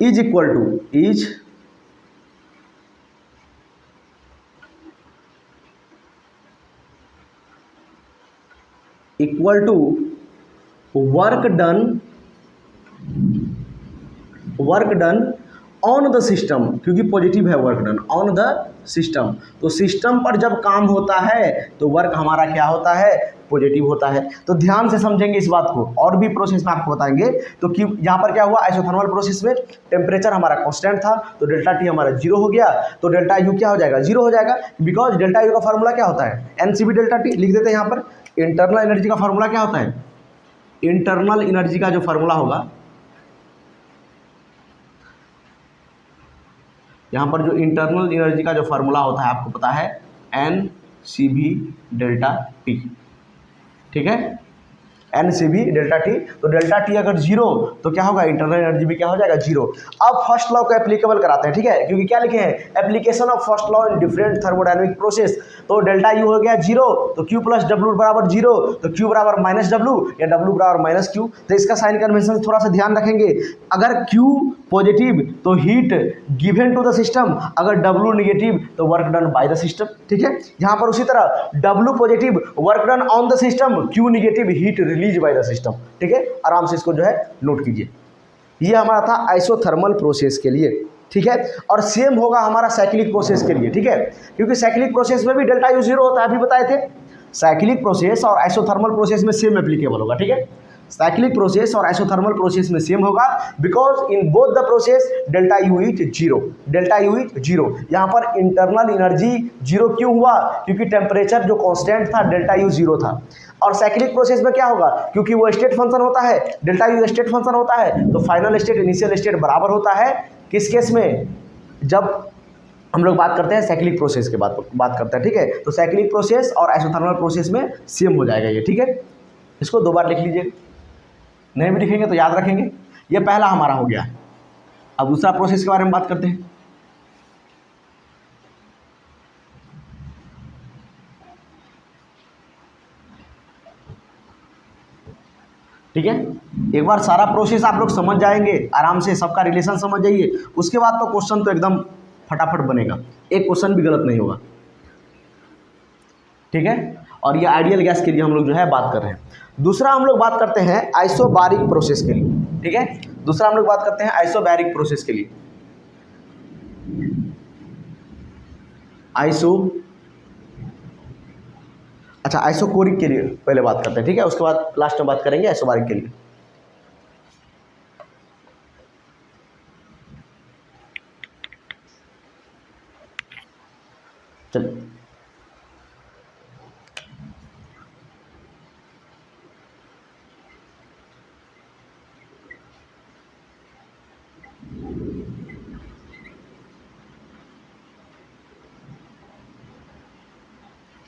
is equal to work done on the system, क्योंकि पॉजिटिव है work done on the system, तो सिस्टम पर जब काम होता है तो वर्क हमारा क्या होता है, पॉजिटिव होता है। तो ध्यान से समझेंगे इस बात को, और भी प्रोसेस में आपको बताएंगे। तो कि यहाँ पर क्या हुआ, आइसोथर्मल प्रोसेस में टेम्परेचर हमारा कांस्टेंट था, तो डेल्टा टी हमारा जीरो हो गया, तो डेल्टा यू क्या हो जाएगा, जीरो हो जाएगा, बिकॉज डेल्टा यू का फार्मूला क्या होता है, एनसीबी डेल्टा टी। लिख देते हैं यहाँ पर, इंटरनल एनर्जी का फार्मूला क्या होता है, इंटरनल एनर्जी का जो फार्मूला होगा, यहाँ पर जो इंटरनल एनर्जी का जो फार्मूला होता है आपको पता है, NCV डेल्टा टी। ठीक है, NCV डेल्टा टी, तो डेल्टा टी अगर जीरो तो क्या होगा, इंटरनल एनर्जी भी क्या हो जाएगा, जीरो। अब फर्स्ट लॉ को एप्लीकेबल कराते हैं। ठीक है, क्योंकि क्या लिखे हैं, application of first law in different thermodynamic process, तो डेल्टा यू हो गया जीरो, तो Q प्लस W बराबर जीरो, तो Q बराबर -W या W बराबर -Q। तो इसका साइन कन्वेंशन थोड़ा सा ध्यान रखेंगे, अगर Q पॉजिटिव तो heat given to the system, अगर W निगेटिव तो work done by the system. ठीक है, यहाँ पर उसी तरह W positive work done on the system, Q negative heat release by the system. ठीक है, आराम से इसको जो है नोट कीजिए। ये हमारा था आइसोथर्मल प्रोसेस के लिए। ठीक है, और सेम होगा हमारा साइक्लिक प्रोसेस के लिए। ठीक है, क्योंकि साइक्लिक प्रोसेस में भी डेल्टा यू जीरो होता है, अभी बताए थे। साइक्लिक प्रोसेस और आइसोथर्मल प्रोसेस में सेम एप्लीकेबल होगा। ठीक है, साइक्लिक प्रोसेस और आइसोथर्मल प्रोसेस में सेम होगा, because in both the process delta U is zero, delta U is zero. यहाँ पर इंटरनल एनर्जी जीरो क्यों हुआ, क्योंकि टेम्परेचर जो कांस्टेंट था डेल्टा यू जीरो था। और साइक्लिक प्रोसेस में क्या होगा, क्योंकि वो स्टेट फंक्शन होता है, डेल्टा यू स्टेट फंक्शन होता है, तो फाइनल स्टेट इनिशियल स्टेट बराबर होता है किस केस में, जब हम लोग बात करते हैं साइक्लिक प्रोसेस के बात करते हैं। ठीक है, तो साइक्लिक प्रोसेस और आइसोथर्मल प्रोसेस में सेम हो जाएगा ये। ठीक है, इसको दो बार लिख लीजिए, नहीं भी लिखेंगे तो याद रखेंगे। ये पहला हमारा हो गया। अब दूसरा प्रोसेस के बारे में बात करते हैं। ठीक है, एक बार सारा प्रोसेस आप लोग समझ जाएंगे आराम से, सबका रिलेशन समझ जाइए, उसके बाद तो क्वेश्चन तो एकदम फटाफट बनेगा, एक क्वेश्चन भी गलत नहीं होगा। ठीक है, और ये आइडियल गैस के लिए हम लोग जो है बात कर रहे हैं। दूसरा हम लोग बात करते हैं आइसोबारिक प्रोसेस के लिए। ठीक है, दूसरा हम लोग बात करते हैं आइसोबैरिक प्रोसेस के लिए। अच्छा, आइसोकोरिक के लिए पहले बात करते हैं, ठीक है, उसके बाद लास्ट में बात करेंगे आइसोबारिक के लिए। चलिए,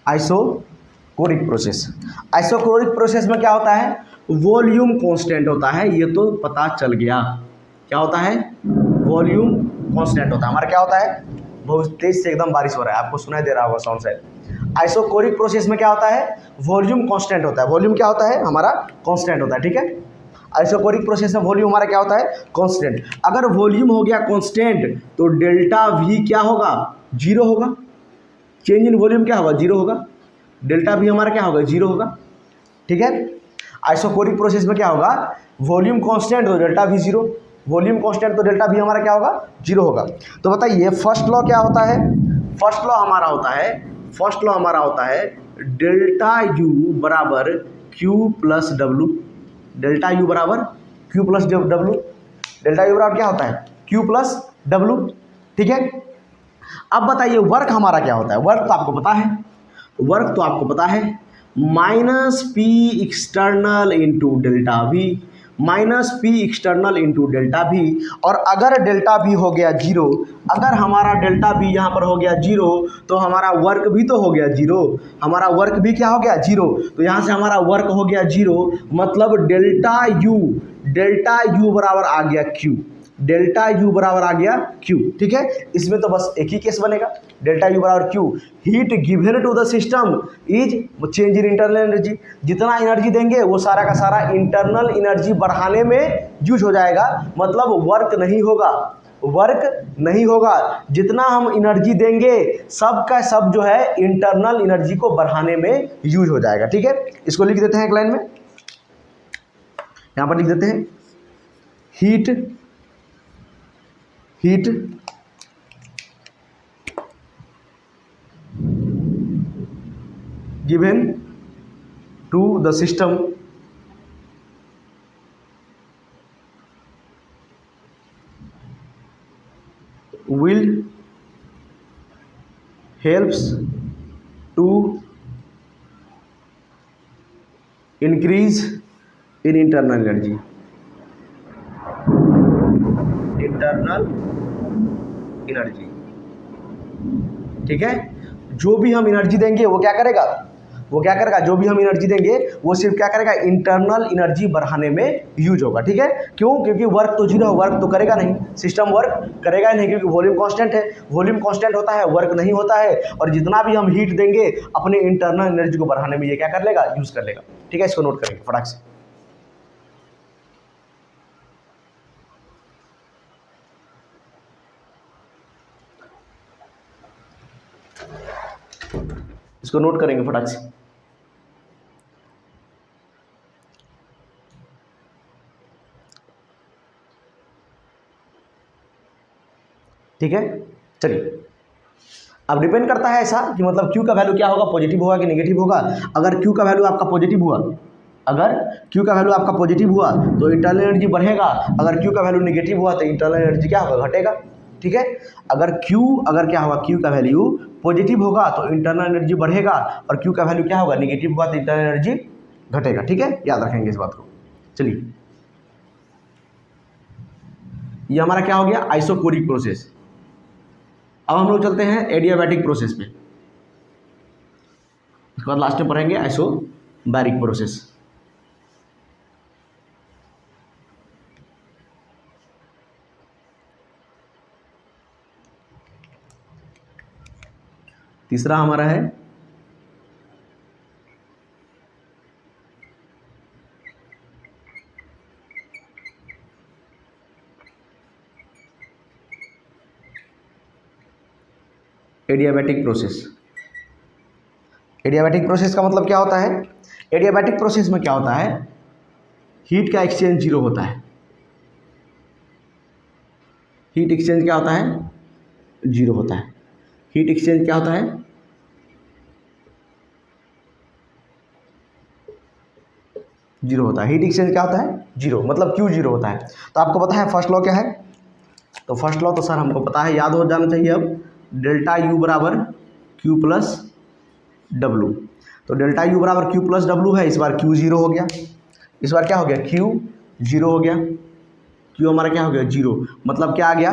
आइसोकोरिक प्रोसेस। आइसोकोरिक प्रोसेस में क्या होता है, वॉल्यूम कांस्टेंट होता है, ये तो पता चल गया। क्या होता है, वॉल्यूम कांस्टेंट होता है हमारा। क्या होता है, बहुत तेज से एकदम बारिश हो रहा है, आपको सुनाई दे रहा होगा साउंड शायद। आइसोकोरिक प्रोसेस में क्या होता है, वॉल्यूम कांस्टेंट होता है। वॉल्यूम क्या होता है हमारा, कांस्टेंट होता है। ठीक है, आइसोकोरिक प्रोसेस में वॉल्यूम हमारा क्या होता है, कांस्टेंट। अगर वॉल्यूम हो गया कांस्टेंट तो डेल्टा वी क्या होगा, जीरो होगा। चेंज इन वॉल्यूम क्या होगा, जीरो होगा। डेल्टा भी हमारा क्या होगा, जीरो होगा। ठीक है, आइसोकोरिक प्रोसेस में क्या होगा, वॉल्यूम कांस्टेंट तो डेल्टा भी जीरो, वॉल्यूम कांस्टेंट तो डेल्टा भी हमारा क्या होगा, जीरो होगा। तो बताइए फर्स्ट लॉ क्या होता है, फर्स्ट लॉ हमारा होता है, फर्स्ट लॉ हमारा होता है डेल्टा यू बराबर Q plus W. Delta U बराबर Q plus W. Delta U बराबर क्या होता है, क्यू प्लस डब्लू। ठीक है, अब बताइए वर्क हमारा क्या होता है, वर्क तो आपको पता है, वर्क तो आपको पता है minus P external into delta we, minus P external into delta we. और अगर डेल्टा वी हो गया जीरो, अगर हमारा डेल्टा वी यहाँ पर हो गया जीरो तो हमारा वर्क भी तो हो गया जीरो, हमारा वर्क भी क्या हो गया, जीरो। तो यहाँ से हमारा वर्क हो गया जीरो, मतलब डेल्टा यू बराबर आ गया क्यू, डेल्टा यू बराबर आ गया क्यू। ठीक है, इसमें तो बस एक ही केस बनेगा, डेल्टा यू बराबर Q. Heat given to the system is change in internal energy. जितना एनर्जी देंगे वो सारा का सारा इंटरनल एनर्जी बढ़ाने में यूज हो जाएगा, मतलब वर्क नहीं होगा, वर्क नहीं होगा। जितना हम एनर्जी देंगे सब का सब जो है इंटरनल एनर्जी को बढ़ाने में यूज हो जाएगा। ठीक है, इसको लिख देते हैं एक लाइन में, यहां पर लिख देते हैं heat given to the system will helps to increase in internal energy, internal energy. ठीक है, जो भी हम एनर्जी देंगे वो क्या करेगा, वो क्या करेगा, जो भी हम एनर्जी देंगे वो सिर्फ क्या करेगा, इंटरनल एनर्जी बढ़ाने में यूज होगा। ठीक है, क्यों, क्योंकि वर्क तो जीरो, वर्क तो करेगा नहीं, सिस्टम वर्क करेगा नहीं, क्योंकि वॉल्यूम कांस्टेंट है, वॉल्यूम कांस्टेंट होता है, वर्क नहीं होता है। और जितना भी हम हीट देंगे अपने इंटरनल एनर्जी को बढ़ाने में ये क्या कर लेगा, यूज कर लेगा। ठीक है, इसको नोट करेंगे फटाक से। इसको नोट करेंगे फटाक से। ठीक है, चलिए, अब डिपेंड करता है ऐसा कि मतलब Q का वैल्यू क्या होगा, पॉजिटिव होगा कि नेगेटिव होगा। अगर Q का वैल्यू आपका पॉजिटिव हुआ, अगर Q का वैल्यू आपका पॉजिटिव हुआ तो इंटरनल एनर्जी बढ़ेगा, अगर Q का वैल्यू नेगेटिव हुआ तो इंटरनल एनर्जी क्या होगा, घटेगा। ठीक है, अगर क्या होगा, Q का वैल्यू पॉजिटिव होगा तो इंटरनल एनर्जी बढ़ेगा, और Q का वैल्यू क्या होगा, नेगेटिव होगा तो इंटरनल एनर्जी घटेगा। ठीक है, याद रखेंगे इस बात को। चलिए, ये हमारा क्या हो गया, आइसोकोरिक प्रोसेस। अब हम लोग चलते हैं एडियाबैटिक प्रोसेस पे, उसके बाद लास्ट में पढ़ेंगे आइसोबैरिक प्रोसेस। तीसरा हमारा है एडियाबैटिक प्रोसेस। एडियाबैटिक प्रोसेस का मतलब क्या होता है? एडियाबैटिक प्रोसेस में क्या होता है, हीट का एक्सचेंज जीरो होता है। हीट एक्सचेंज क्या होता है? जीरो होता है। हीट एक्सचेंज क्या होता है? जीरो होता है। हीट एक्सचेंज क्या होता है? जीरो, मतलब क्यू जीरो होता है। तो आपको पता है फर्स्ट लॉ क्या है? तो फर्स्ट लॉ तो सर हमको पता है, याद हो जाना चाहिए अब, डेल्टा यू बराबर क्यू प्लस डब्लू। तो डेल्टा यू बराबर क्यू प्लस डब्लू है, इस बार क्यू जीरो हो गया, इस बार क्या हो गया? क्यू जीरो हो गया। क्यू हमारा क्या हो गया? जीरो। मतलब क्या आ गया?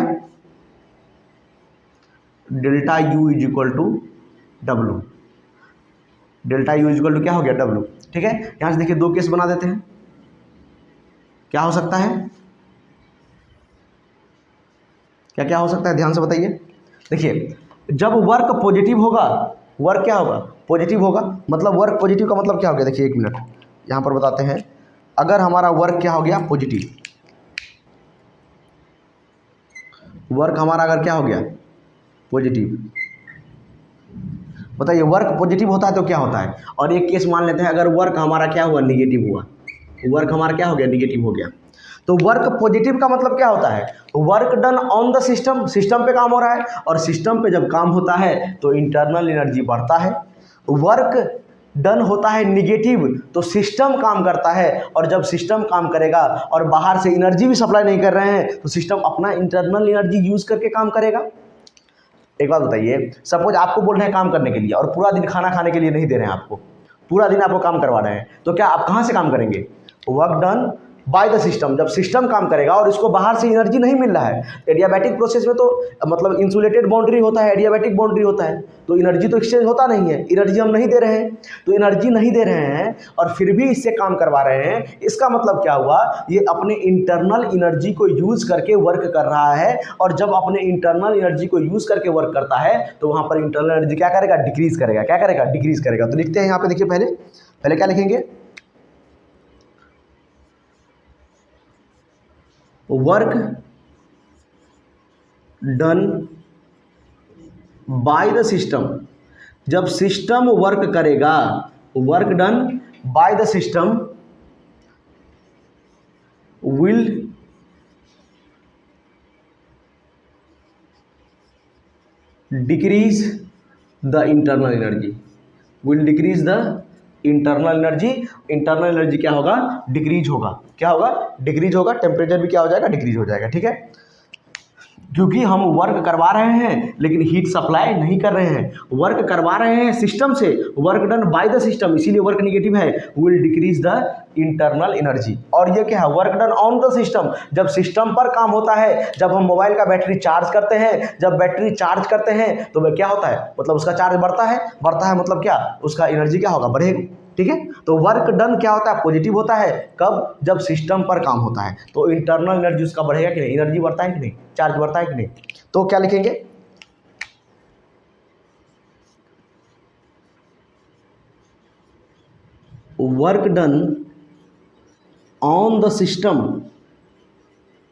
Delta U is equal to W. Delta U is equal to क्या हो गया? डब्लू। ठीक है, यहाँ से देखिए दो केस बना देते हैं। क्या हो सकता है? क्या क्या हो सकता है, ध्यान से बताइए। देखिए, जब वर्क पॉजिटिव होगा, वर्क क्या होगा? पॉजिटिव होगा। मतलब वर्क पॉजिटिव का मतलब क्या हो गया? देखिए 1 मिनट यहाँ पर बताते हैं। अगर हमारा वर्क क्या हो गया? पॉजिटिव। वर्क हमारा अगर क्या हो गया? पॉजिटिव। बताइए, वर्क पॉजिटिव होता है तो क्या होता है? और एक केस मान लेते हैं, अगर वर्क हमारा क्या हुआ? निगेटिव हुआ। वर्क हमारा क्या हो गया? निगेटिव हो गया। तो वर्क पॉजिटिव का मतलब क्या होता है? Work done on the system, system पे काम हो रहा है, और सिस्टम पे जब काम होता है तो इंटरनल एनर्जी बढ़ता है। वर्क डन होता है निगेटिव तो सिस्टम काम करता है, और जब सिस्टम काम करेगा और बाहर से एनर्जी भी सप्लाई नहीं कर रहे हैं तो सिस्टम अपना इंटरनल एनर्जी यूज करके काम करेगा। एक बात बताइए, सपोज आपको बोल रहे हैं काम करने के लिए और पूरा दिन खाना खाने के लिए नहीं दे रहे हैं आपको, पूरा दिन आपको काम करवा रहे हैं, तो क्या आप कहाँ से काम करेंगे? Work done by the system. जब सिस्टम काम करेगा और इसको बाहर से एनर्जी नहीं मिल रहा है, एडियाबैटिक प्रोसेस में तो मतलब इंसुलेटेड बाउंड्री होता है, एडियाबैटिक बाउंड्री होता है, तो एनर्जी तो एक्सचेंज होता नहीं है, एनर्जी हम नहीं दे रहे हैं। तो एनर्जी नहीं दे रहे हैं और फिर भी इससे काम करवा रहे हैं, इसका मतलब क्या हुआ? ये अपने इंटरनल एनर्जी को यूज करके वर्क कर रहा है, और जब अपने इंटरनल एनर्जी को यूज करके वर्क करता है तो वहां पर इंटरनल एनर्जी क्या करेगा? डिक्रीज करेगा। क्या करेगा? डिक्रीज करेगा। तो लिखते हैं यहाँ पे, देखिए पहले पहले क्या लिखेंगे? Work done by the system. जब सिस्टम वर्क करेगा, work done by the system will decrease the internal energy, will decrease the internal energy. Internal energy क्या होगा? डिक्रीज होगा। क्या होगा? डिक्रीज होगा। टेम्परेचर भी क्या हो जाएगा? डिक्रीज हो जाएगा। ठीक है, क्योंकि हम वर्क करवा रहे हैं लेकिन हीट सप्लाई नहीं कर रहे हैं, वर्क करवा रहे हैं सिस्टम से, work done by the system, इसीलिए वर्क नेगेटिव है, will decrease the internal energy. और ये क्या है? Work done on the system. जब सिस्टम पर काम होता है, जब हम मोबाइल का बैटरी चार्ज करते हैं, जब बैटरी चार्ज करते हैं तो वह क्या होता है? मतलब उसका चार्ज बढ़ता है। बढ़ता है मतलब क्या? उसका एनर्जी क्या होगा? बढ़ेगा। ठीक है, तो वर्क डन क्या होता है? पॉजिटिव होता है। कब? जब सिस्टम पर काम होता है। तो इंटरनल एनर्जी उसका बढ़ेगा कि नहीं? एनर्जी बढ़ता है कि नहीं? चार्ज बढ़ता है कि नहीं? तो क्या लिखेंगे? Work done on the system,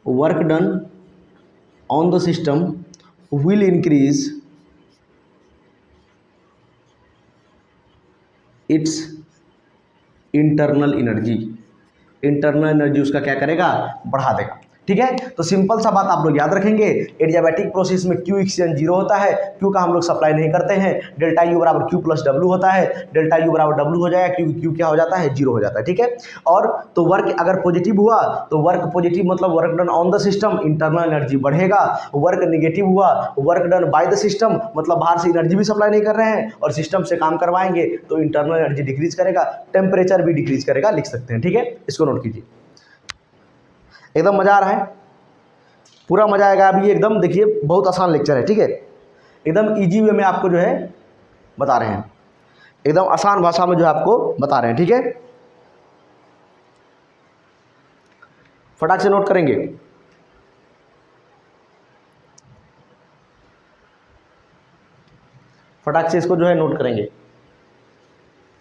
work done on the system will increase its internal energy. Internal energy उसका क्या करेगा? बढ़ा देगा। ठीक है, तो सिंपल सा बात आप लोग याद रखेंगे, एडियाबैटिक प्रोसेस में क्यू एक्सचेंज जीरो होता है, क्यू का हम लोग सप्लाई नहीं करते हैं, डेल्टा यू बराबर क्यू प्लस डब्लू होता है, डेल्टा यू बराबर डब्लू हो जाएगा, क्यू क्यू क्या हो जाता है? जीरो हो जाता है। ठीक है, और तो वर्क अगर पॉजिटिव हुआ तो वर्क पॉजिटिव मतलब work done on the system, internal energy बढ़ेगा। वर्क निगेटिव हुआ, work done by the system, मतलब बाहर से एनर्जी भी सप्लाई नहीं कर रहे हैं और सिस्टम से काम करवाएंगे तो इंटरनल एनर्जी डिक्रीज करेगा, टेम्परेचर भी डिक्रीज करेगा, लिख सकते हैं। ठीक है, इसको नोट कीजिए। एकदम मजा आ रहा है, पूरा मजा आएगा अभी एकदम। देखिए बहुत आसान लेक्चर है। ठीक है, एकदम इजी वे में आपको जो है बता रहे हैं, एकदम आसान भाषा में जो है आपको बता रहे हैं। ठीक है, फटाक से नोट करेंगे। फटाक से इसको जो है नोट करेंगे।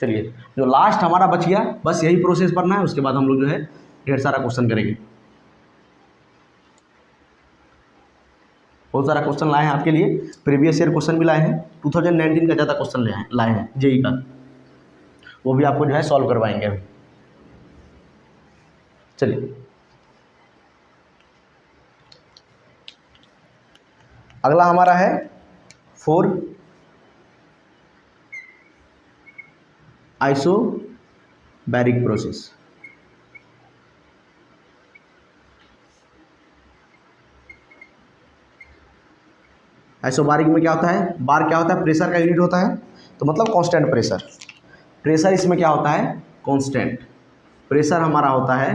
चलिए, जो लास्ट हमारा बच गया बस यही प्रोसेस पढ़ना है, उसके बाद हम लोग जो है ढेर सारा क्वेश्चन करेंगे। बहुत सारा क्वेश्चन लाए हैं आपके लिए, प्रीवियस ईयर क्वेश्चन भी लाए हैं, 2019 का ज़्यादा क्वेश्चन लाए हैं जेई का, वो भी आपको जो है सॉल्व करवाएंगे अभी। चलिए अगला हमारा है 4 आइसोबैरिक प्रोसेस। आइसोबारिक में क्या होता है, बार क्या होता है, प्रेशर का यूनिट होता है, तो मतलब कांस्टेंट प्रेशर। प्रेशर इसमें क्या होता है, कांस्टेंट प्रेशर हमारा होता है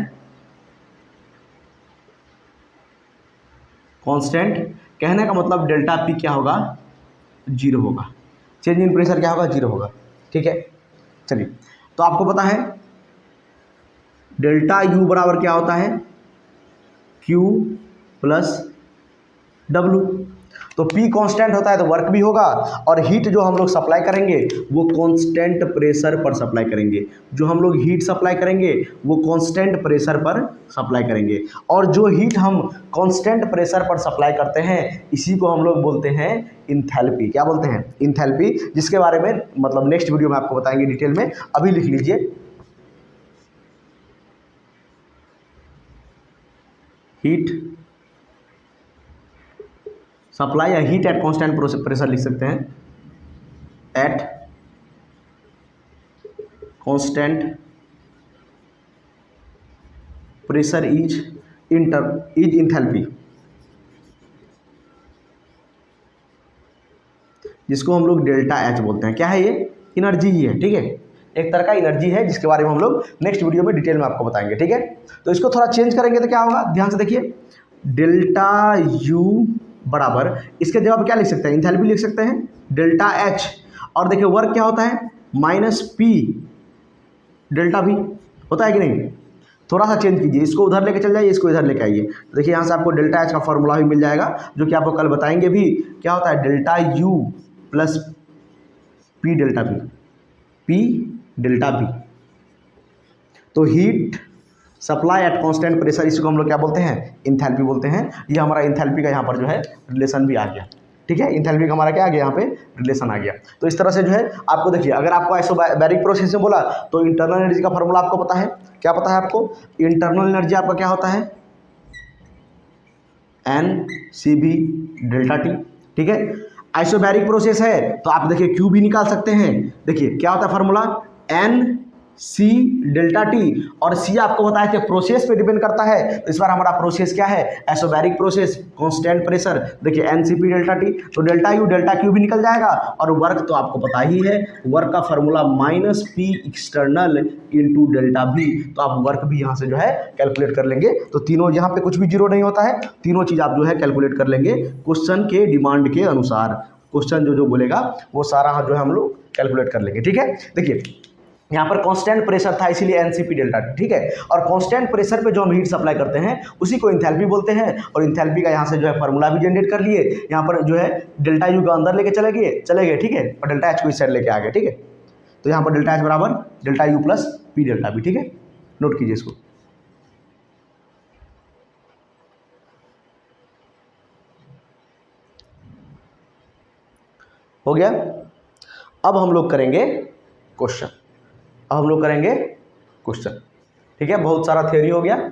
कांस्टेंट। कहने का मतलब डेल्टा पी क्या होगा, जीरो होगा, चेंज इन प्रेशर क्या होगा, जीरो होगा। ठीक है, चलिए तो आपको पता है डेल्टा यू बराबर क्या होता है, क्यू प्लस डब्लू। तो P कांस्टेंट होता है तो वर्क भी होगा, और हीट जो हम लोग सप्लाई करेंगे वो कांस्टेंट प्रेशर पर सप्लाई करेंगे। जो हम लोग हीट सप्लाई करेंगे वो कांस्टेंट प्रेशर पर सप्लाई करेंगे, और जो हीट हम कांस्टेंट प्रेशर पर सप्लाई करते हैं इसी को हम लोग बोलते हैं इंथैल्पी। क्या बोलते हैं, इंथैल्पी, जिसके बारे में मतलब नेक्स्ट वीडियो में आपको बताएंगे डिटेल में। अभी लिख लीजिए, हीट सप्लाई या हीट एट कांस्टेंट प्रेशर लिख सकते हैं, eight constant pressure is enthalpy, जिसको हम लोग डेल्टा एच बोलते हैं। क्या है ये, एनर्जी ही है। ठीक है, एक तरह का एनर्जी है जिसके बारे में हम लोग नेक्स्ट वीडियो में डिटेल में आपको बताएंगे। ठीक है, तो इसको थोड़ा चेंज करेंगे तो क्या होगा, ध्यान से देखिए, डेल्टा यू बराबर, इसके जगह पे क्या लिख सकते हैं, इंथैल्पी लिख सकते हैं, डेल्टा एच, और देखिए वर्क क्या होता है, माइनस पी डेल्टा भी, होता है कि नहीं। थोड़ा सा चेंज कीजिए, इसको उधर लेके चल जाइए, इसको इधर लेके आइए, देखिए यहाँ से आपको डेल्टा एच का फॉर्मूला भी मिल जाएगा, जो कि आपको कल बताएंगे भी। क्या होता है, delta U plus P delta V, P delta V. तो heat supply at constant pressure, इसको हम लोग क्या बोलते हैं, इंथैल्पी बोलते हैं। ये हमारा इंथैल्पी का यहाँ पर जो है रिलेशन भी आ गया। ठीक है, इंथैल्पी का हमारा क्या आ गया, यहाँ पे रिलेशन आ गया। तो इस तरह से जो है आपको देखिए, अगर आपको आइसोबैरिक प्रोसेस में बोला तो इंटरनल एनर्जी का फॉर्मूला आपको पता है। क्या पता है आपको, इंटरनल एनर्जी आपका क्या होता है, N C V delta T. ठीक है, आइसोबैरिक प्रोसेस है तो आप देखिए क्यू भी निकाल सकते हैं। देखिए क्या होता है formula, N C delta T, और सी आपको बताया कि प्रोसेस पे डिपेंड करता है। तो इस बार हमारा प्रोसेस क्या है, आइसोबैरिक प्रोसेस, कांस्टेंट प्रेशर। देखिए N C P delta T, तो डेल्टा यू डेल्टा क्यू भी निकल जाएगा, और वर्क तो आपको पता ही है, वर्क का formula minus P external into delta V. तो आप वर्क भी यहाँ से जो है कैलकुलेट कर लेंगे। तो तीनों यहाँ पे कुछ भी जीरो नहीं होता है, तीनों चीज़ आप जो है कैलकुलेट कर लेंगे क्वेश्चन के डिमांड के अनुसार। क्वेश्चन जो जो बोलेगा वो सारा जो है हम लोग कैलकुलेट कर लेंगे। ठीक है, देखिए यहाँ पर कांस्टेंट प्रेशर था इसीलिए एनसीपी डेल्टा टी। ठीक है, और कांस्टेंट प्रेशर पे जो हम हीट सप्लाई करते हैं उसी को इंथैल्पी बोलते हैं, और इंथैल्पी का यहाँ से जो है फार्मूला भी जनरेट कर लिए। यहाँ पर जो है डेल्टा यू का अंदर लेके चले गए। ठीक है, और डेल्टा एच को इस साइड लेके आ गए। ठीक है, तो यहाँ पर डेल्टा एच बराबर delta U plus P delta V. ठीक है, नोट कीजिए इसको। हो गया, अब हम लोग करेंगे क्वेश्चन। ठीक है, बहुत सारा थ्योरी हो गया।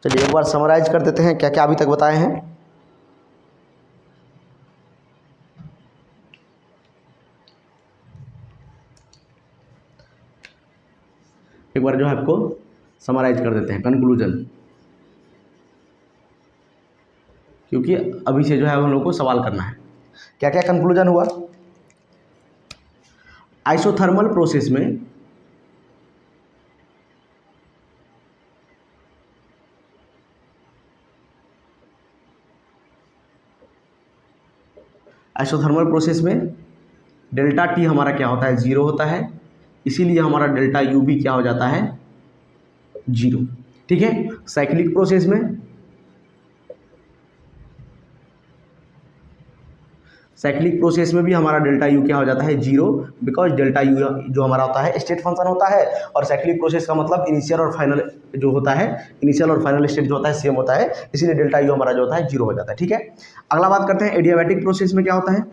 चलिए एक बार समराइज कर देते हैं क्या क्या अभी तक बताए हैं। एक बार जो है आपको समराइज कर देते हैं, कंक्लूजन, क्योंकि अभी से जो है हम लोग को सवाल करना है। क्या क्या कंक्लूजन हुआ, आइसोथर्मल प्रोसेस में डेल्टा टी हमारा क्या होता है, जीरो होता है, इसीलिए हमारा डेल्टा यू भी क्या हो जाता है, जीरो। ठीक है, साइक्लिक प्रोसेस में भी हमारा डेल्टा यू क्या हो जाता है, जीरो, बिकॉज डेल्टा यू जो हमारा होता है स्टेट फंक्शन होता है, और साइक्लिक प्रोसेस का मतलब इनिशियल और फाइनल जो होता है, इनिशियल और फाइनल स्टेट जो होता है सेम होता है, इसीलिए डेल्टा यू हमारा जो होता है जीरो हो जाता है। ठीक है, अगला बात करते हैं एडियाबैटिक प्रोसेस में क्या होता है,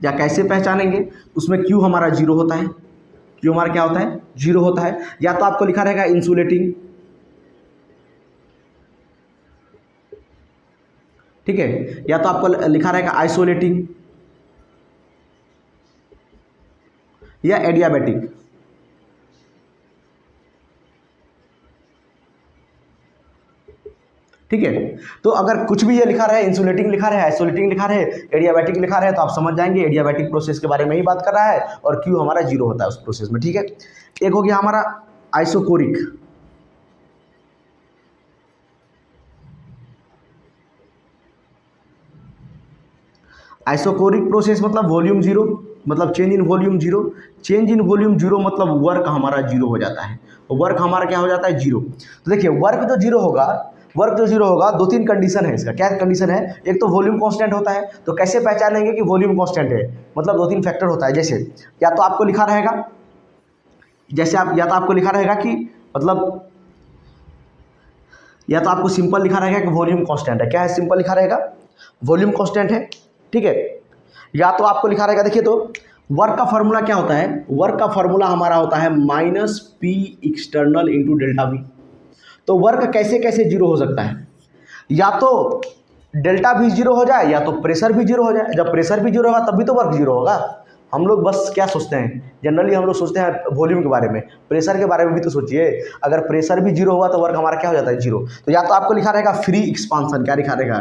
या कैसे पहचानेंगे, उसमें क्यू हमारा जीरो होता है, क्यू हमारा क्या होता है, जीरो होता है। या तो आपको लिखा रहेगा इंसुलेटिंग, ठीक है, या तो आपको लिखा रहेगा आइसोलेटिंग या एडियाबैटिक। ठीक है, तो अगर कुछ भी ये लिखा रहा है, इंसुलेटिंग लिखा रहा है, आइसोलेटिंग लिखा रहा है, एडियाबैटिक लिखा रहा है, तो आप समझ जाएंगे एडियाबैटिक प्रोसेस के बारे में ही बात कर रहा है, और क्यू हमारा जीरो होता है उस प्रोसेस में। ठीक है, एक हो गया हमारा आइसोकोरिक, आइसोकोरिक प्रोसेस मतलब वॉल्यूम जीरो, मतलब change in volume zero, change in volume zero मतलब वर्क हमारा जीरो हो जाता है, वर्क हमारा क्या हो जाता है, जीरो। तो देखिए वर्क जो जीरो होगा, दो तीन कंडीशन है इसका। क्या कंडीशन है, एक तो वॉल्यूम कांस्टेंट होता है, तो कैसे पहचानेंगे कि वॉल्यूम कांस्टेंट है, मतलब दो तीन फैक्टर होता है। जैसे या तो आपको लिखा रहेगा, या तो आपको लिखा रहेगा कि मतलब, या तो आपको सिंपल लिखा रहेगा कि वॉल्यूम कांस्टेंट है। क्या है, सिंपल लिखा रहेगा वॉल्यूम कांस्टेंट है। ठीक है, या तो आपको लिखा रहेगा, देखिए तो वर्क का फॉर्मूला क्या होता है, वर्क का फॉर्मूला हमारा होता है minus P external into delta we. तो वर्क कैसे कैसे जीरो हो सकता है, या तो डेल्टा भी जीरो हो जाए, या तो प्रेशर भी जीरो हो जाए। जब प्रेशर भी जीरो होगा तब भी तो वर्क जीरो होगा। हम लोग बस क्या सोचते हैं, जनरली हम लोग सोचते हैं वॉल्यूम के बारे में, प्रेशर के बारे में भी तो सोचिए। अगर प्रेशर भी जीरो हुआ तो वर्क हमारा क्या हो जाता है, जीरो। तो या तो आपको लिखा रहेगा फ्री एक्सपांसन, क्या लिखा रहेगा,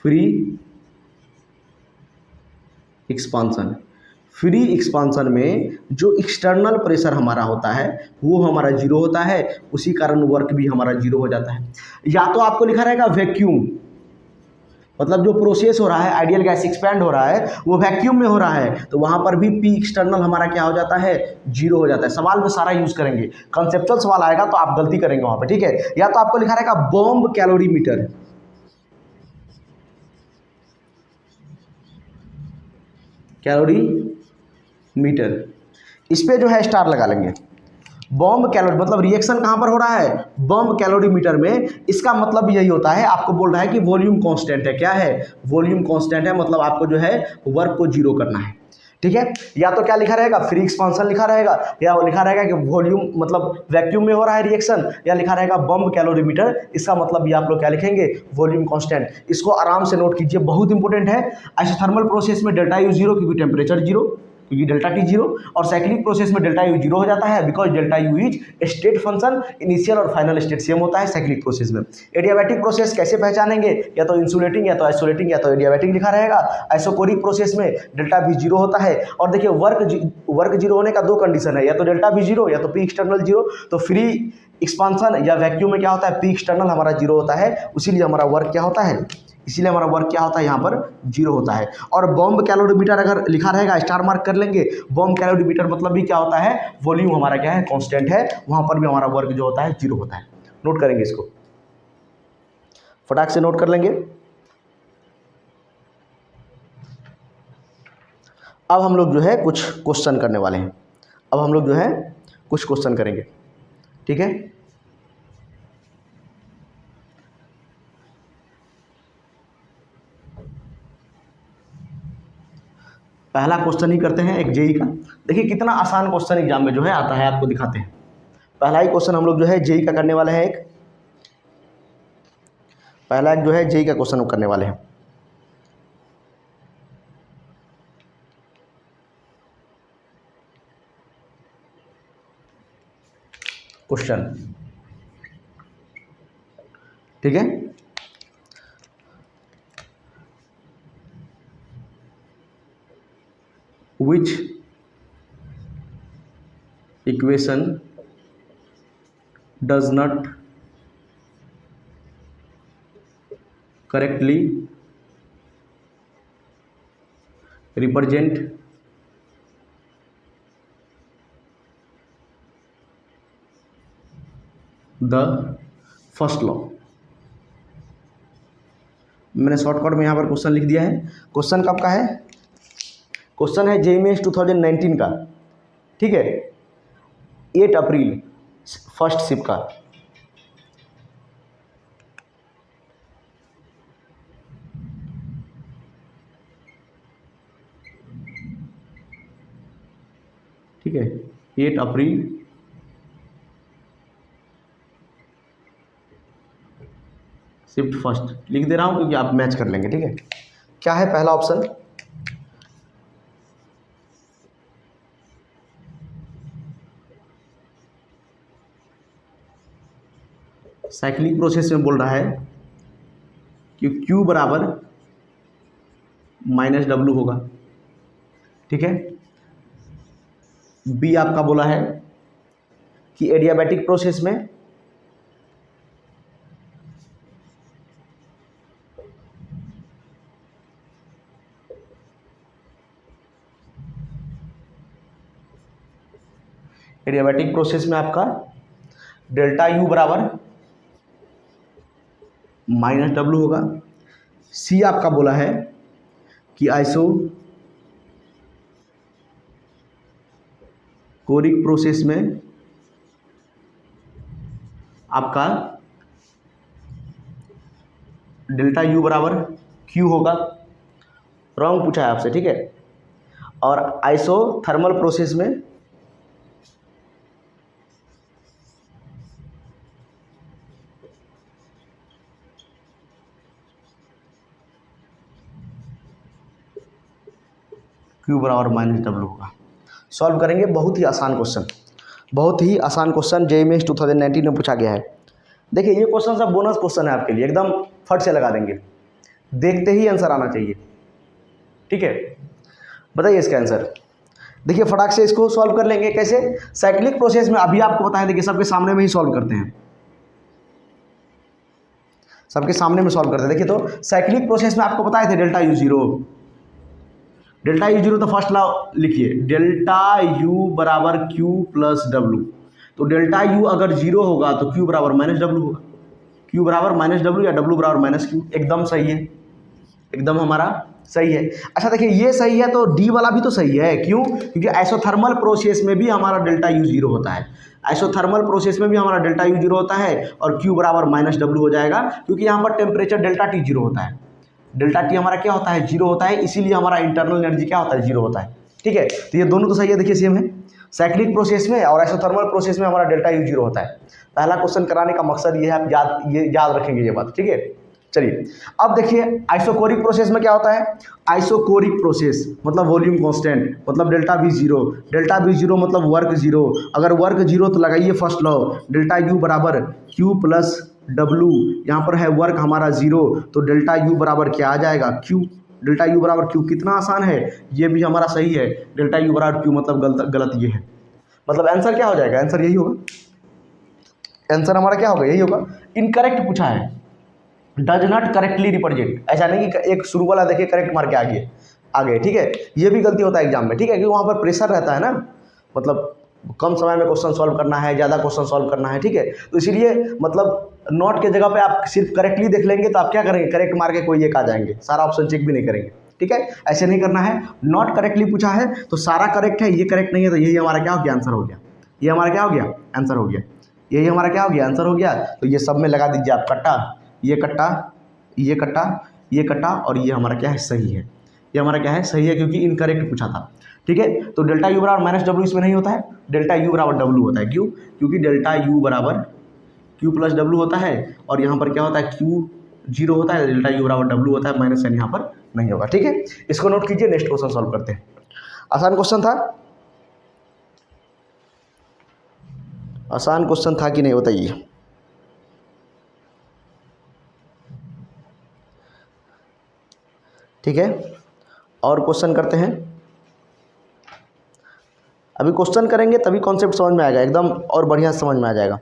फ्री एक्सपांसन। फ्री एक्सपांसन में जो एक्सटर्नल प्रेशर हमारा होता है वो हमारा जीरो होता है, उसी कारण वर्क भी हमारा जीरो हो जाता है। या तो आपको लिखा रहेगा वैक्यूम, मतलब जो प्रोसेस हो रहा है, आइडियल गैस एक्सपैंड हो रहा है, वो वैक्यूम में हो रहा है, तो वहां पर भी पी एक्सटर्नल हमारा क्या हो जाता है, जीरो हो जाता है। सवाल में सारा यूज करेंगे, कंसेप्चुअल सवाल आएगा तो आप गलती करेंगे वहां पे। ठीक है, या तो आपको लिखा रहेगा बॉम्ब कैलोरीमीटर, कैलोरी मीटर, इस पे जो है स्टार लगा लेंगे। बॉम्ब कैलोरी मतलब रिएक्शन कहाँ पर हो रहा है, बॉम्ब कैलोरीमीटर में। इसका मतलब यही होता है, आपको बोल रहा है कि वॉल्यूम कांस्टेंट है। क्या है, वॉल्यूम कांस्टेंट है, मतलब आपको जो है वर्क को जीरो करना है। ठीक है, या तो क्या लिखा रहेगा, फ्री एक्सपांसन लिखा रहेगा, या वो लिखा रहेगा कि वॉल्यूम मतलब वैक्यूम में हो रहा है रिएक्शन, या लिखा रहेगा बॉम्ब कैलोरीमीटर। इसका मतलब ये आप लोग क्या लिखेंगे, वॉल्यूम कांस्टेंट। इसको आराम से नोट कीजिए, बहुत इंपॉर्टेंट है। आइसोथर्मल प्रोसेस में डेल्टा यू जीरो, क्योंकि टेम्परेचर जीरो, क्योंकि डेल्टा टी जीरो। और साइक्लिक प्रोसेस में डेल्टा यू जीरो हो जाता है, because delta U is state function, initial और फाइनल स्टेट सेम होता है साइक्लिक प्रोसेस में। एडियाबैटिक प्रोसेस कैसे पहचानेंगे, या तो इंसुलेटिंग, या तो आइसोलेटिंग, या तो एडियाबैटिक लिखा रहेगा। आइसोकोरिक प्रोसेस में डेल्टा भी जीरो होता है। और देखिए वर्क जीरो होने का दो कंडीशन है, या तो डेल्टा भी जीरो, या तो पी एक्सटर्नल जीरो। तो फ्री एक्सपांसन या वैक्यूम में क्या होता है, पी एक्सटर्नल हमारा जीरो होता है, इसीलिए हमारा वर्क क्या होता है, इसीलिए हमारा वर्क क्या होता है, यहाँ पर जीरो होता है। और बॉम्ब कैलोरीमीटर अगर लिखा रहेगा, स्टार मार्क कर लेंगे। बॉम्ब कैलोरीमीटर मतलब भी क्या होता है, वॉल्यूम हमारा क्या है, कांस्टेंट है, वहाँ पर भी हमारा वर्क जो होता है जीरो होता है। नोट करेंगे इसको, फटाक से नोट कर लेंगे। अब हम लोग जो है कुछ क्वेश्चन करने वाले हैं, अब हम लोग जो है कुछ क्वेश्चन करेंगे। ठीक है, पहला क्वेश्चन ही करते हैं एक जेई का। देखिए कितना आसान क्वेश्चन एग्जाम में जो है आता है, आपको दिखाते हैं। पहला ही क्वेश्चन हम लोग जो है जेई का करने वाले हैं, एक पहला एक जो है जेई का क्वेश्चन करने वाले हैं। क्वेश्चन, ठीक है, which equation does not correctly represent the first law. मैंने शॉर्टकट में यहाँ पर क्वेश्चन लिख दिया है। क्वेश्चन कब का है? क्वेश्चन है जेईई मेंस 2019 का, ठीक है, 8 अप्रैल फर्स्ट शिफ्ट का। ठीक है, 8 अप्रैल शिफ्ट फर्स्ट लिख दे रहा हूँ क्योंकि आप मैच कर लेंगे। ठीक है, क्या है पहला ऑप्शन? साइक्लिक प्रोसेस में बोल रहा है कि Q बराबर -W होगा। ठीक है, बी आपका बोला है कि एडियाबैटिक प्रोसेस में आपका डेल्टा U बराबर -W होगा। सी आपका बोला है कि आइसो कोरिक प्रोसेस में आपका डेल्टा U बराबर Q होगा। रॉन्ग पूछा है आपसे। ठीक है, और आइसोथर्मल प्रोसेस में Q बराबर -W होगा। सॉल्व करेंगे, बहुत ही आसान क्वेश्चन, बहुत ही आसान क्वेश्चन जेईई मेंस 2019 में पूछा गया है। देखिए ये क्वेश्चन सब बोनस क्वेश्चन है आपके लिए, एकदम फट से लगा देंगे, देखते ही आंसर आना चाहिए। ठीक है, बताइए इसका आंसर। देखिए फटाक से इसको सॉल्व कर लेंगे। कैसे? साइक्लिक प्रोसेस में अभी आपको पता है, देखिए सबके सामने में ही सॉल्व करते हैं, सबके सामने में सॉल्व करते हैं। देखिए तो साइक्लिक प्रोसेस में आपको बताए थे डेल्टा U 0, डेल्टा U 0 तो फर्स्ट लॉ लिखिए, डेल्टा U बराबर Q प्लस W। तो डेल्टा U अगर 0 होगा तो Q बराबर -W होगा, Q बराबर -W या W बराबर -Q। एकदम सही है, एकदम हमारा सही है। अच्छा देखिए ये सही है तो डी वाला भी तो सही है। क्यों? क्योंकि आइसोथर्मल प्रोसेस में भी हमारा डेल्टा U 0 होता है, आइसोथर्मल प्रोसेस में भी हमारा डेल्टा U 0 होता है और Q बराबर -W हो जाएगा, क्योंकि यहाँ पर टेम्परेचर डेल्टा T 0 होता है। डेल्टा T हमारा क्या होता है? 0 होता है, इसीलिए हमारा इंटरनल एनर्जी क्या होता है? 0 होता है। ठीक है, तो ये दोनों तो सही है। देखिए सेम है, साइक्लिक प्रोसेस में और आइसोथर्मल प्रोसेस में हमारा डेल्टा U 0 होता है। पहला क्वेश्चन कराने का मकसद ये है, आप याद रखेंगे ये बात। ठीक है, चलिए अब देखिए आइसोकोरिक प्रोसेस में क्या होता है? आइसोकोरिक प्रोसेस मतलब वॉल्यूम कांस्टेंट, मतलब डेल्टा V 0, डेल्टा V 0 मतलब वर्क 0। अगर वर्क 0 तो लगाइए फर्स्ट लॉ, डेल्टा U बराबर Q प्लस W। यहाँ पर है वर्क हमारा 0, तो डेल्टा U बराबर क्या आ जाएगा? Q। डेल्टा U बराबर Q, कितना आसान है, ये भी हमारा सही है। डेल्टा U बराबर Q मतलब गलत ये है, मतलब आंसर क्या हो जाएगा? आंसर यही होगा, आंसर हमारा क्या होगा? यही होगा। इनकरेक्ट पूछा है, डज नॉट करेक्टली रिप्रेजेंट। ऐसा नहीं कि एक शुरू वाला देखिए करेक्ट मार के आगे। ठीक है, ये भी गलती होता है एग्जाम में। ठीक है, क्योंकि वहाँ पर प्रेशर रहता है ना, मतलब कम समय में क्वेश्चन सॉल्व करना है, ज़्यादा क्वेश्चन सॉल्व करना है। ठीक है, तो इसीलिए मतलब नॉट के जगह पे आप सिर्फ करेक्टली देख लेंगे तो आप क्या करेंगे? करेक्ट मार के कोई एक आ जाएंगे, सारा ऑप्शन चेक भी नहीं करेंगे। ठीक है, ऐसे नहीं करना है। नॉट करेक्टली पूछा है तो सारा करेक्ट है, ये करेक्ट नहीं है, तो यही हमारा क्या हो गया? आंसर हो गया। ये हमारा क्या हो गया? आंसर हो गया। यही हमारा क्या हो गया? आंसर हो गया। तो ये सब में लगा दीजिए आप कट्टा, ये कट्टा, ये कट्टा, ये कट्टा, और ये हमारा क्या है? सही है। ये हमारा क्या है? सही है, क्योंकि इनकरेक्ट पूछा था। ठीक है, तो डेल्टा U बराबर -W इसमें नहीं होता है, डेल्टा U बराबर W होता है। क्यों? क्योंकि डेल्टा U बराबर Q प्लस W होता है, और यहाँ पर क्या होता है? Q 0 होता है, डेल्टा U बराबर W होता है, माइनस साइन यहाँ पर नहीं होगा। ठीक है, इसको नोट कीजिए, नेक्स्ट क्वेश्चन सॉल्व करते हैं। आसान क्वेश्चन था, आसान क्वेश्चन था कि नहीं बताइए। ठीक है, और क्वेश्चन करते हैं। अभी क्वेश्चन करेंगे तभी कॉन्सेप्ट समझ में आएगा एकदम, और बढ़िया समझ में आ जाएगा।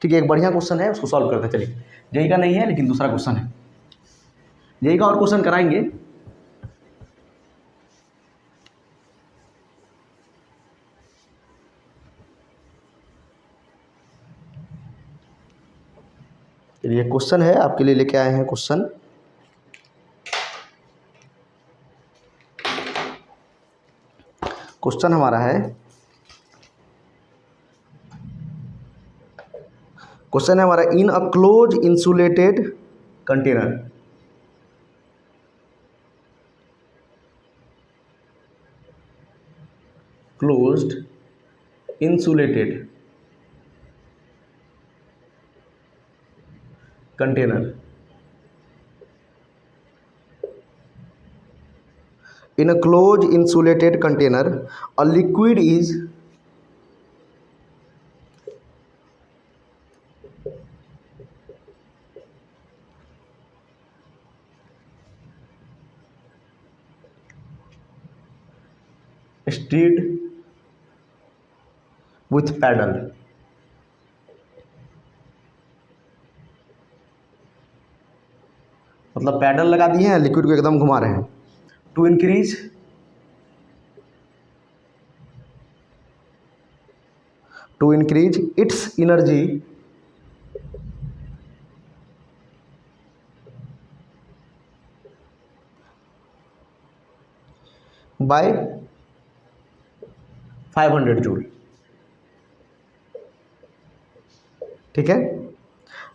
ठीक है, एक बढ़िया क्वेश्चन है, उसको सॉल्व करते हैं। चलिए, जेई का नहीं है लेकिन दूसरा क्वेश्चन है, जेई का और क्वेश्चन कराएंगे। चलिए, क्वेश्चन है आपके लिए, लेके आए हैं क्वेश्चन। क्वेश्चन हमारा है, क्वेश्चन है हमारा, in a close insulated container, closed insulated container, in a closed insulated container a liquid is stirred with paddle, मतलब पैडल लगा दिए हैं, लिक्विड को एकदम घुमा रहे हैं। To increase its energy by 500 joule. ठीक है,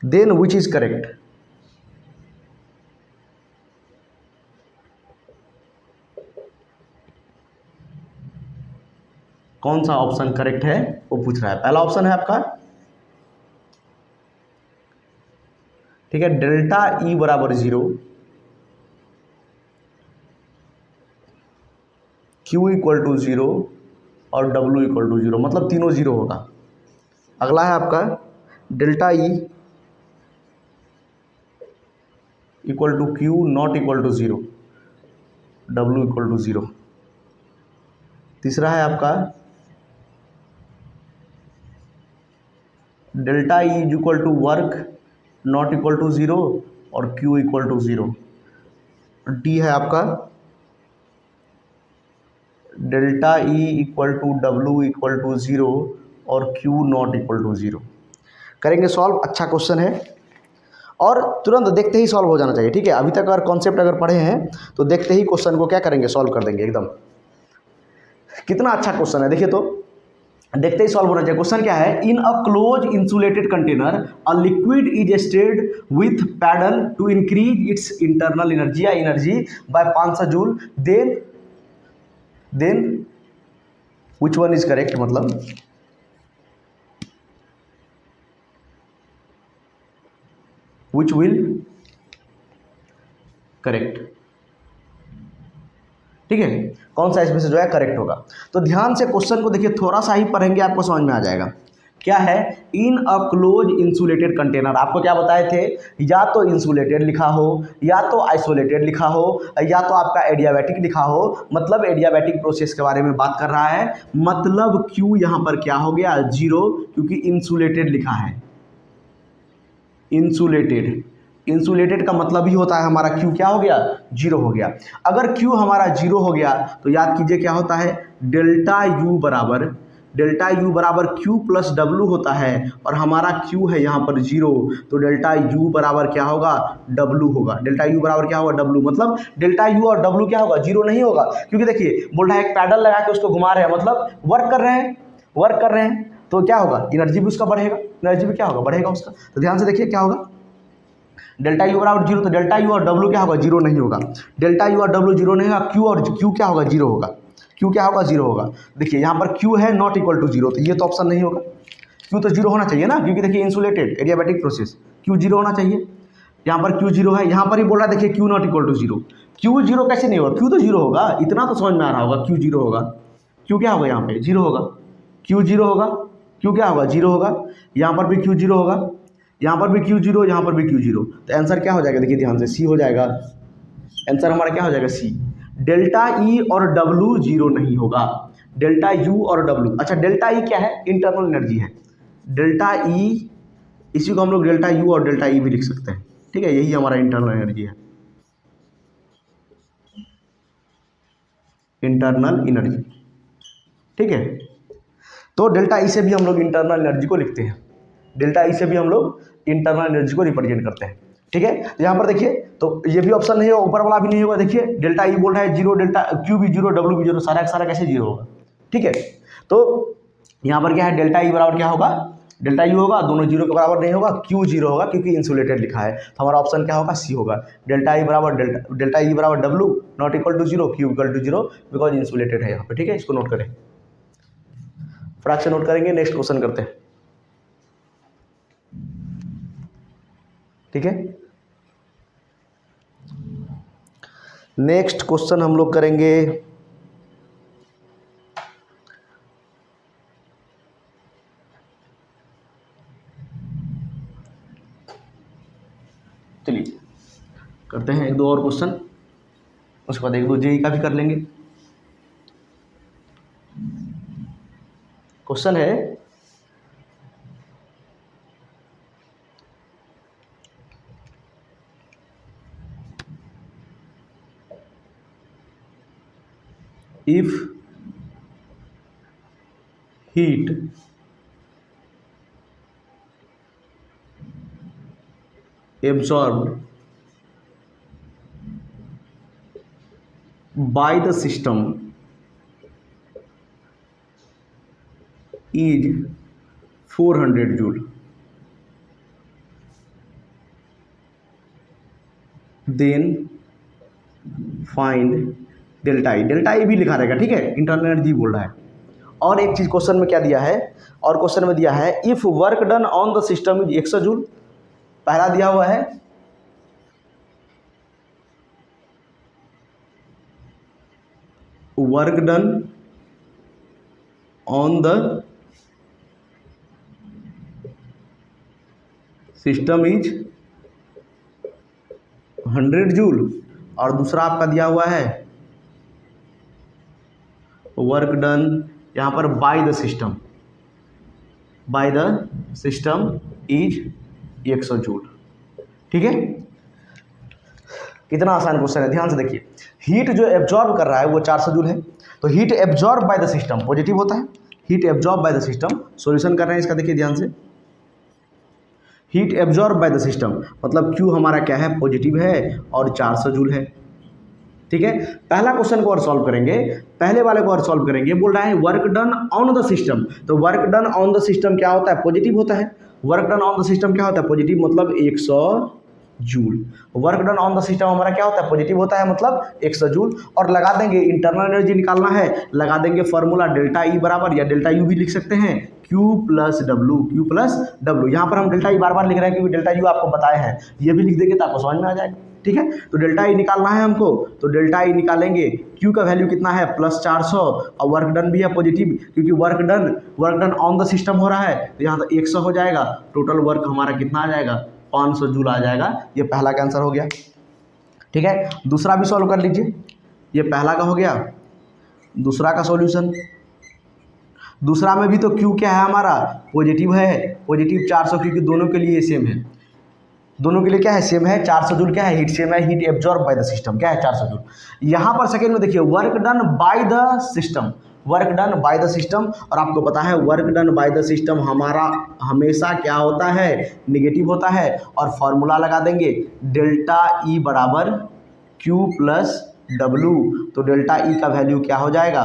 देन विच इज करेक्ट, कौन सा ऑप्शन करेक्ट है वो पूछ रहा है। पहला ऑप्शन है आपका, ठीक है, डेल्टा ई बराबर 0, क्यू इक्वल टू 0 और डब्ल्यू इक्वल टू 0, मतलब तीनों 0 होगा। अगला है आपका delta E equal to Q not equal to 0, W equal to 0। तीसरा है आपका delta E is equal to work not equal to 0 और क्यू इक्वल टू 0। डी है आपका delta E equal to W equal to 0 और Q not equal to 0। करेंगे solve, अच्छा question है और तुरंत देखते ही सॉल्व हो जाना चाहिए। ठीक है, अभी तक अगर कॉन्सेप्ट अगर पढ़े हैं तो देखते ही क्वेश्चन को क्या करेंगे, सॉल्व कर देंगे एकदम। कितना अच्छा क्वेश्चन है, देखिए तो देखते ही सॉल्व होना चाहिए। क्वेश्चन क्या है, in a close insulated container a liquid is stirred with paddle to increase its internal energy या energy by 500 joule, then which one is correct, मतलब विच विल करेक्ट। ठीक है, कौन सा इसमें से जो है करेक्ट होगा। तो ध्यान से क्वेश्चन को देखिए, थोड़ा सा ही पढ़ेंगे आपको समझ में आ जाएगा। क्या है, in a close insulated container, आपको क्या बताए थे, या तो इंसुलेटेड लिखा हो, या तो आइसोलेटेड लिखा हो, या तो आपका एडियाबैटिक लिखा हो। मतलब एडियाबैटिक प्रोसेस के बारे में बात कर रहा है, मतलब क्यू यहाँ पर क्या हो गया, 0, क्योंकि इंसुलेटेड लिखा है। इंसुलेटेड का मतलब ही होता है हमारा क्यू क्या हो गया, 0 हो गया। अगर क्यू हमारा 0 हो गया तो याद कीजिए क्या होता है, डेल्टा यू बराबर क्यू प्लस डब्ल्यू होता है, और हमारा क्यू है यहाँ पर 0, तो डेल्टा यू बराबर क्या होगा, डब्ल्यू होगा। डेल्टा यू बराबर क्या होगा, डब्ल्यू। मतलब डेल्टा यू और डब्ल्यू क्या होगा, 0 नहीं होगा, क्योंकि देखिए बोल रहा है एक पैडल लगा के उसको घुमा रहे हैं, मतलब वर्क कर रहे हैं, तो क्या होगा, एनर्जी भी उसका बढ़ेगा, एनर्जी भी क्या होगा, बढ़ेगा उसका। तो ध्यान से देखिए क्या होगा, डेल्टा यू बराबर 0, तो डेल्टा यू और डब्ल्यू क्या होगा, 0 नहीं होगा। डेल्टा यू और डब्ल्यू 0 नहीं होगा, क्यू क्या होगा, 0 होगा। क्यू क्या होगा, 0 होगा। देखिए यहाँ पर क्यू है नॉट इक्वल टू 0, तो ये तो ऑप्शन नहीं होगा। क्यू तो 0 होना चाहिए ना, क्योंकि देखिए इंसुलेटेड एडियाबैटिक प्रोसेस, क्यू 0 होना चाहिए। यहाँ पर क्यू 0 है, यहाँ पर ही बोल रहा है देखिए Q not equal to 0। Q 0 कैसे नहीं होगा, क्यू तो 0 होगा, इतना तो समझ में आ रहा होगा, क्यू 0 होगा। क्यू क्या होगा, यहाँ पे 0 होगा, क्यू 0 होगा, क्यू क्या होगा, 0 होगा। यहाँ पर भी क्यू 0 होगा, यहाँ पर भी क्यू 0, यहाँ पर भी क्यू 0, तो आंसर क्या हो जाएगा, देखिए ध्यान से, सी हो जाएगा। आंसर हमारा क्या हो जाएगा, सी। डेल्टा ई और डब्ल्यू 0 नहीं होगा, डेल्टा यू और डब्ल्यू। अच्छा, डेल्टा ई क्या है, इंटरनल एनर्जी है। डेल्टा ई इसी को हम लोग डेल्टा यू और डेल्टा ई भी लिख सकते हैं, ठीक है। यही हमारा इंटरनल एनर्जी है, इंटरनल एनर्जी, ठीक है। तो डेल्टा ई से भी हम लोग इंटरनल एनर्जी को लिखते हैं, डेल्टा ई से भी हम लोग इंटरनल एनर्जी को रिप्रेजेंट करते हैं, ठीक है। यहाँ पर देखिए तो ये भी ऑप्शन नहीं होगा, ऊपर वाला भी नहीं होगा। देखिए डेल्टा ई बोल रहा है 0, डेल्टा क्यू भी 0, डब्ल्यू भी 0, सारा का सारा कैसे 0 होगा, ठीक है। तो यहाँ पर क्या है, डेल्टा ई बराबर क्या होगा, डेल्टा यू होगा, दोनों 0 के बराबर नहीं होगा, क्यू 0 होगा क्योंकि इंसुलेटेड लिखा है। तो हमारा ऑप्शन क्या होगा, सी होगा। डेल्टा ई बराबर W not equal to 0, Q equal to 0 because insulated है यहाँ पे, ठीक है। इसको नोट करें, फटाक से नोट करेंगे। नेक्स्ट क्वेश्चन करते हैं, ठीक है। नेक्स्ट क्वेश्चन हम लोग करेंगे चलिए करते हैं एक दो और क्वेश्चन, उसके बाद एक दो जेई का भी कर लेंगे। क्वेश्चन है if heat absorbed by the system is 400 joule, then find delta E. Delta E भी लिखा रहेगा, ठीक है, इंटरनल एनर्जी बोल रहा है। और एक चीज क्वेश्चन में क्या दिया है, और क्वेश्चन में दिया है if work done on the system is 100 joule, पहला दिया हुआ है work done on the system is 100 joule, और दूसरा आपका दिया हुआ है वर्क डन यहाँ पर bye the system is 100 joule, ठीक है। कितना आसान क्वेश्चन है, ध्यान से देखिए। हीट जो एब्जॉर्ब कर रहा है वो 400 जूल है, तो heat absorb by the system positive होता है, heat absorb by the system. Solution कर रहे हैं इसका, देखिए ध्यान से। Heat absorb by the system मतलब क्यू हमारा क्या है, पॉजिटिव है और 400 जूल है, ठीक है। पहला क्वेश्चन को और सॉल्व करेंगे, पहले वाले को और सॉल्व करेंगे। बोल रहा है work done on the system, तो work done on the system क्या होता है, पॉजिटिव होता है। Work done on the system क्या होता है, पॉजिटिव मतलब 100 joule. Work done on the system हमारा क्या होता है, पॉजिटिव होता है मतलब 100 जूल। और लगा देंगे, इंटरनल एनर्जी निकालना है, लगा देंगे फॉर्मूला डेल्टा ई बराबर, या डेल्टा यू भी लिख सकते हैं, Q प्लस डब्ल्यू। यहाँ पर हम डेल्टा ई बार बार लिख रहे हैं क्योंकि डेल्टा यू आपको बताया है, ये भी लिख देंगे तो आपको समझ में आ जाएगा, ठीक है। तो डेल्टा ई निकालना है हमको, तो डेल्टा ई निकालेंगे। Q का वैल्यू कितना है, प्लस 400, और वर्क डन भी है पॉजिटिव क्योंकि work done on the system हो रहा है, तो यहाँ तो 100 हो जाएगा। टोटल वर्क हमारा कितना आ जाएगा, 500 जूल आ जाएगा। ये पहला का आंसर हो गया, ठीक है। दूसरा भी सॉल्व कर लीजिए, ये पहला का हो गया। दूसरा का सॉल्यूशन, दूसरा में भी तो Q क्या है हमारा, पॉजिटिव है, पॉजिटिव 400 क्योंकि दोनों के लिए सेम है, दोनों के लिए क्या है, सेम है। 400 जूल क्या है, हीट सेम है, heat absorb by the system क्या है, 400 जूल। यहाँ पर सेकेंड में देखिए work done by the system, work done by the system, और आपको पता है work done by the system हमारा हमेशा क्या होता है, निगेटिव होता है। और फॉर्मूला लगा देंगे डेल्टा ई बराबर Q प्लस डब्ल्यू, तो डेल्टा ई का वैल्यू क्या हो जाएगा,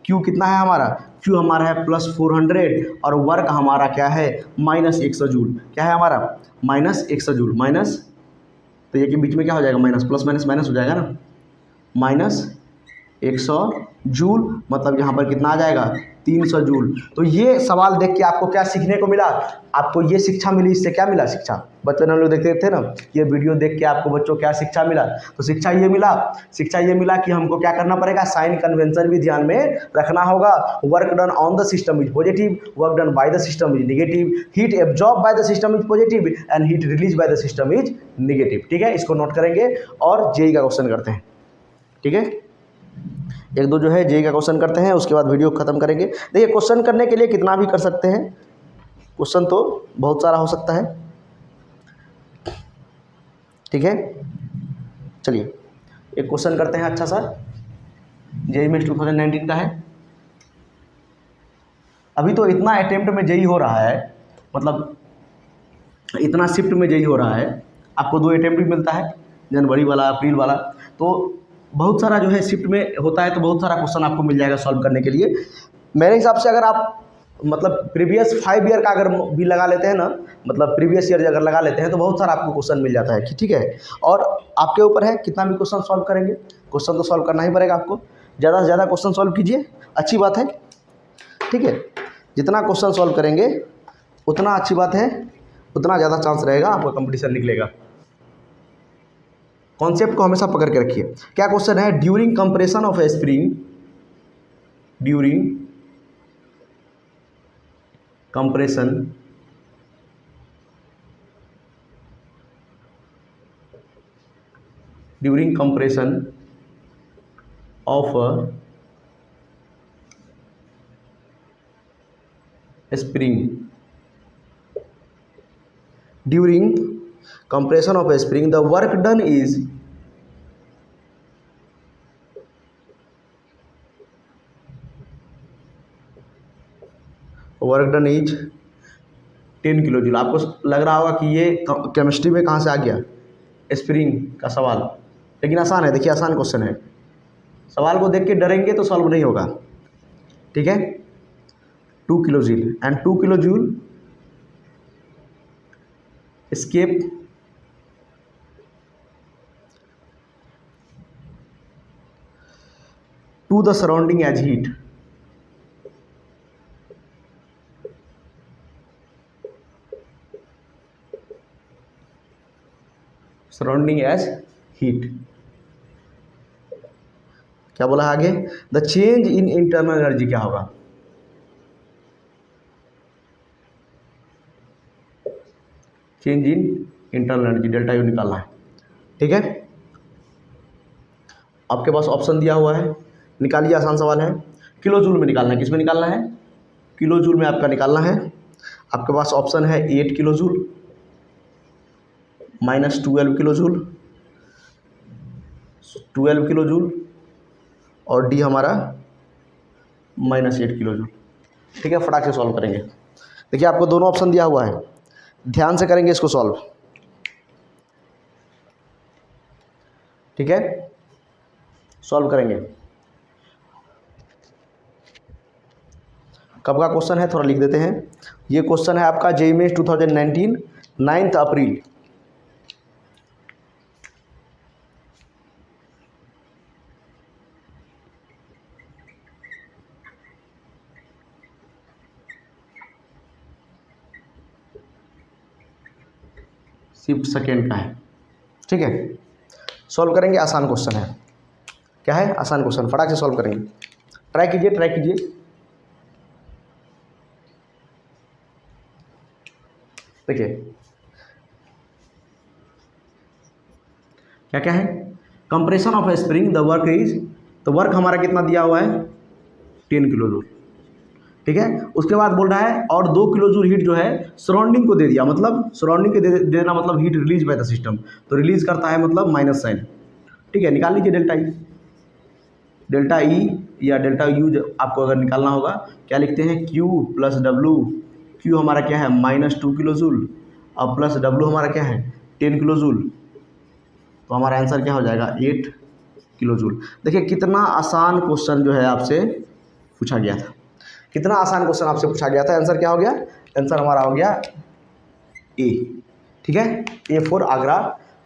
Q कितना है हमारा, Q हमारा है प्लस 400, और वर्क हमारा क्या है, माइनस 100 जूल। क्या है हमारा, माइनस 100 जूल, माइनस, तो ये के बीच में क्या हो जाएगा, माइनस, प्लस माइनस माइनस हो जाएगा ना, माइनस 100 जूल मतलब यहाँ पर कितना आ जाएगा, 300 जूल। तो ये सवाल देख के आपको क्या सीखने को मिला, आपको ये शिक्षा मिली। इससे क्या मिला, शिक्षा बच्चों हम लोग देखते थे ना, ये वीडियो देख के आपको बच्चों क्या शिक्षा मिला, तो शिक्षा ये मिला कि हमको क्या करना पड़ेगा, साइन कन्वेंशन भी ध्यान में रखना होगा। Work done on the system is positive, work done by the system is negative, heat absorb by the system is positive and heat release by the system is negative, ठीक है। इसको note करेंगे और जेई का question करते हैं, ठीक है। एक दो जो है जेई का क्वेश्चन करते हैं, उसके बाद वीडियो खत्म करेंगे। देखिए क्वेश्चन करने के लिए कितना भी कर सकते हैं, क्वेश्चन तो बहुत सारा हो सकता है, ठीक है। चलिए एक क्वेश्चन करते हैं अच्छा सा, जेईई मेंस 2019 का है। अभी तो इतना अटेम्प्ट में जेईई हो रहा है, मतलब इतना शिफ्ट में जेईई हो रहा है, आपको 2 अटेम्प्ट भी मिलता है, जनवरी वाला अप्रैल वाला, तो बहुत सारा जो है शिफ्ट में होता है, तो बहुत सारा क्वेश्चन आपको मिल जाएगा सॉल्व करने के लिए। मेरे हिसाब से अगर आप मतलब प्रीवियस 5 ईयर का अगर भी लगा लेते हैं ना, मतलब प्रीवियस ईयर अगर लगा लेते हैं तो बहुत सारा आपको क्वेश्चन मिल जाता है कि ठीक है। और आपके ऊपर है कितना भी क्वेश्चन सॉल्व करेंगे, क्वेश्चन तो सॉल्व करना ही पड़ेगा आपको। ज़्यादा से ज़्यादा क्वेश्चन सॉल्व कीजिए, अच्छी बात है, ठीक है। जितना क्वेश्चन सॉल्व करेंगे उतना अच्छी बात है, उतना ज़्यादा चांस रहेगा आपका कंपटीशन निकलेगा। कॉन्सेप्ट को हमेशा पकड़ के रखिए। क्या क्वेश्चन है, during compression of A spring, during compression of a spring, during compression of a spring the work done is work done is 10 kilo joule. आपको लग रहा होगा कि ये केमिस्ट्री में कहाँ से आ गया स्प्रिंग का सवाल, लेकिन आसान है, देखिए आसान क्वेश्चन है। सवाल को देख के डरेंगे तो सॉल्व नहीं होगा, ठीक है। 2 kilo joule and 2 kilo joule escape to the surrounding as heat, surrounding as heat। क्या बोला आगे, the change in internal energy क्या होगा, change in internal energy delta U निकालना है, ठीक है। आपके पास ऑप्शन दिया हुआ है, निकालिए, आसान सवाल है। किलो जूल में निकालना है, किस में निकालना है, किलो जूल में आपका निकालना है। आपके पास ऑप्शन है 8 kilo joule, -12 kilo joule, 12 kilo joule, और डी हमारा -8 किलो जूल, ठीक है। फटाक से सॉल्व करेंगे। देखिए आपको दोनों ऑप्शन दिया हुआ है, ध्यान से करेंगे इसको सॉल्व, ठीक है। सॉल्व करेंगे। कब का क्वेश्चन है थोड़ा लिख देते हैं। ये क्वेश्चन है आपका जेईई मेंस 2019 9 अप्रैल। शिफ्ट सेकेंड का है, ठीक है। सॉल्व करेंगे, आसान क्वेश्चन है। क्या है, आसान क्वेश्चन, फटाक से सॉल्व करेंगे। ट्राई कीजिए, ट्राई कीजिए। देखिए क्या क्या है, compression of A spring the work is, तो वर्क हमारा कितना दिया हुआ है 10 किलो जूल, ठीक है। उसके बाद बोल रहा है और 2 किलो जूल हीट जो है सराउंडिंग को दे दिया, मतलब सराउंडिंग को देना मतलब heat release by the system, तो रिलीज करता है मतलब माइनस साइन, ठीक है। निकाल लीजिए डेल्टा ई, डेल्टा ई या डेल्टा यू आपको अगर निकालना होगा, क्या लिखते हैं, Q प्लस डब्लू। क्यू हमारा क्या है -2 किलो जूल, और प्लस डब्लू हमारा क्या है 10 किलो जूल, तो हमारा आंसर क्या हो जाएगा 8 किलो जूल। देखिए कितना आसान क्वेश्चन जो है आपसे पूछा गया था, कितना आसान क्वेश्चन आपसे पूछा गया था। आंसर क्या हो गया, आंसर हमारा हो गया ए, ठीक है। A4 आगरा,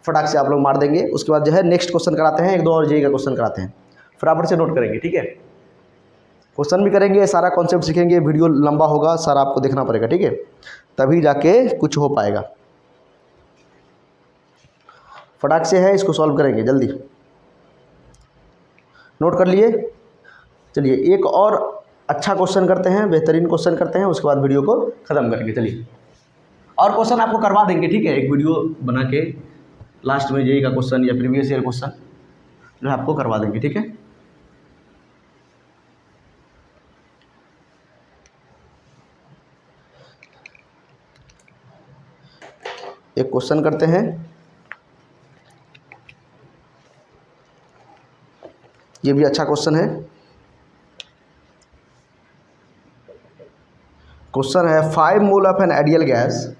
फटाक से आप लोग मार देंगे। उसके बाद जो है नेक्स्ट क्वेश्चन कराते हैं, 1-2 और जेईई का क्वेश्चन कराते हैं, फटाफट से नोट करेंगे, ठीक है। क्वेश्चन भी करेंगे, सारा कॉन्सेप्ट सीखेंगे, वीडियो लंबा होगा, सारा आपको देखना पड़ेगा, ठीक है, तभी जाके कुछ हो पाएगा। फटाक से है, इसको सॉल्व करेंगे जल्दी, नोट कर लिए। चलिए एक और अच्छा क्वेश्चन करते हैं, बेहतरीन क्वेश्चन करते हैं, उसके बाद वीडियो को ख़त्म करेंगे। चलिए और क्वेश्चन आपको करवा देंगे, ठीक है, एक वीडियो बना के लास्ट में जेईई का क्वेश्चन या प्रीवियस ईयर क्वेश्चन जो आपको करवा देंगे, ठीक है। एक क्वेश्चन करते हैं, ये भी अच्छा क्वेश्चन है। क्वेश्चन है 5 mole of an ideal gas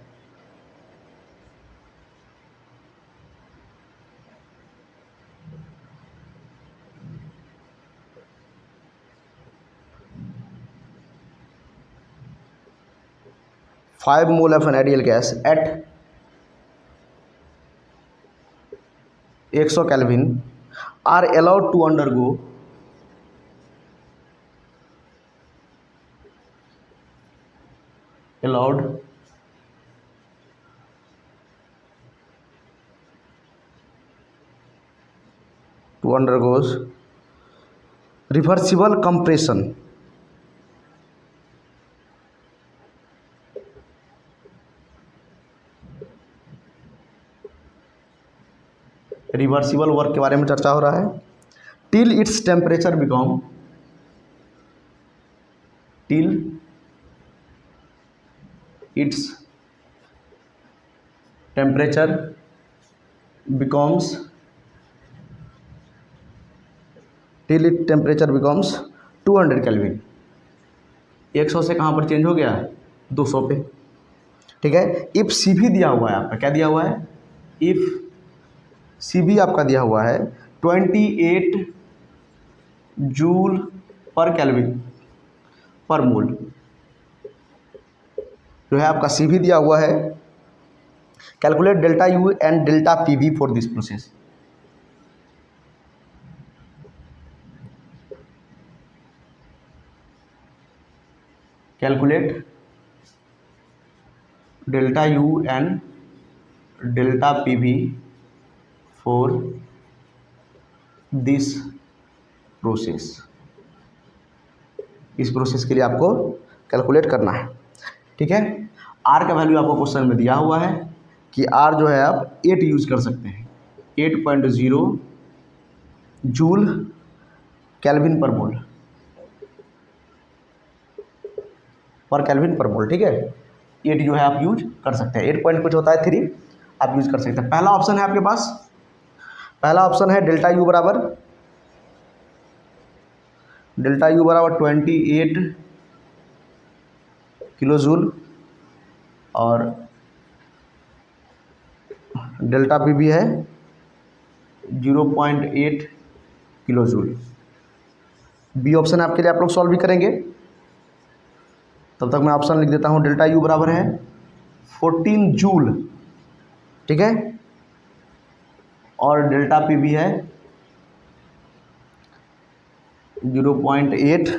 five mole of an ideal gas at 100 kelvin are allowed to undergo undergoes reversible compression reversible work के बारे में चर्चा हो रहा है। Till its temperature becomes 200 kelvin. 100 से कहाँ पर चेंज हो गया, 200 पे। ठीक है। इफ़ सी भी दिया हुआ है आपका, क्या दिया हुआ है, इफ़ सी भी आपका दिया हुआ है 28 जूल पर केल्विन पर मोल, जो है आपका सी भी दिया हुआ है। Calculate delta U and delta P V for this process. Calculate delta U and delta P V for this process. इस प्रोसेस के लिए आपको कैलकुलेट करना है। ठीक है। आर का वैल्यू आपको क्वेश्चन में दिया हुआ है कि आर जो है आप 8 यूज कर सकते हैं, 8.0 जूल केल्विन पर मोल ठीक है। 8 जो है आप यूज कर सकते हैं, 8 पॉइंट कुछ होता है 3 आप यूज कर सकते हैं। पहला ऑप्शन है आपके पास, पहला ऑप्शन है डेल्टा यू बराबर 28 किलो जूल और डेल्टा पी भी है 0.8 किलो जूल। बी ऑप्शन आपके लिए आप लोग सॉल्व भी करेंगे, तब तक मैं ऑप्शन लिख देता हूँ। डेल्टा यू बराबर है 14 जूल, ठीक है, और डेल्टा पी भी है 0.8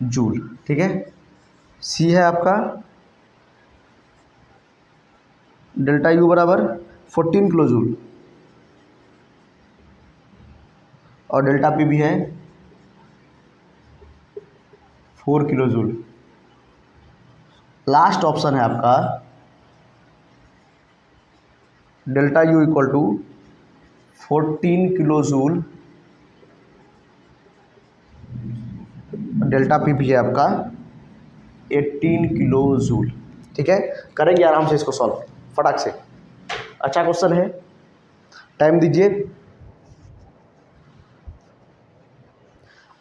जूल, ठीक है। सी है आपका डेल्टा यू बराबर 14 किलो जूल और डेल्टा पी भी है 4 किलो जूल। लास्ट ऑप्शन है आपका delta U equal to 14 kilo joule, delta P भी है आपका 18 किलो जूल, ठीक है। करेंगे आराम से इसको सॉल्व फटाक से। अच्छा क्वेश्चन है, टाइम दीजिए।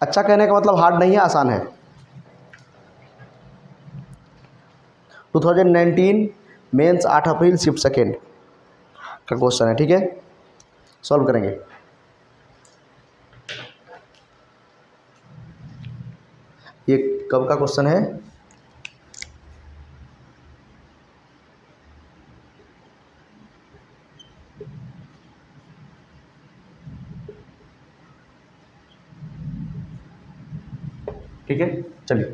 अच्छा कहने का मतलब हार्ड नहीं है, आसान है। 2019 मेंस 8 अप्रैल शिफ्ट सेकेंड का क्वेश्चन है, ठीक है। सॉल्व करेंगे। ये कब का क्वेश्चन है? ठीक है, चलिए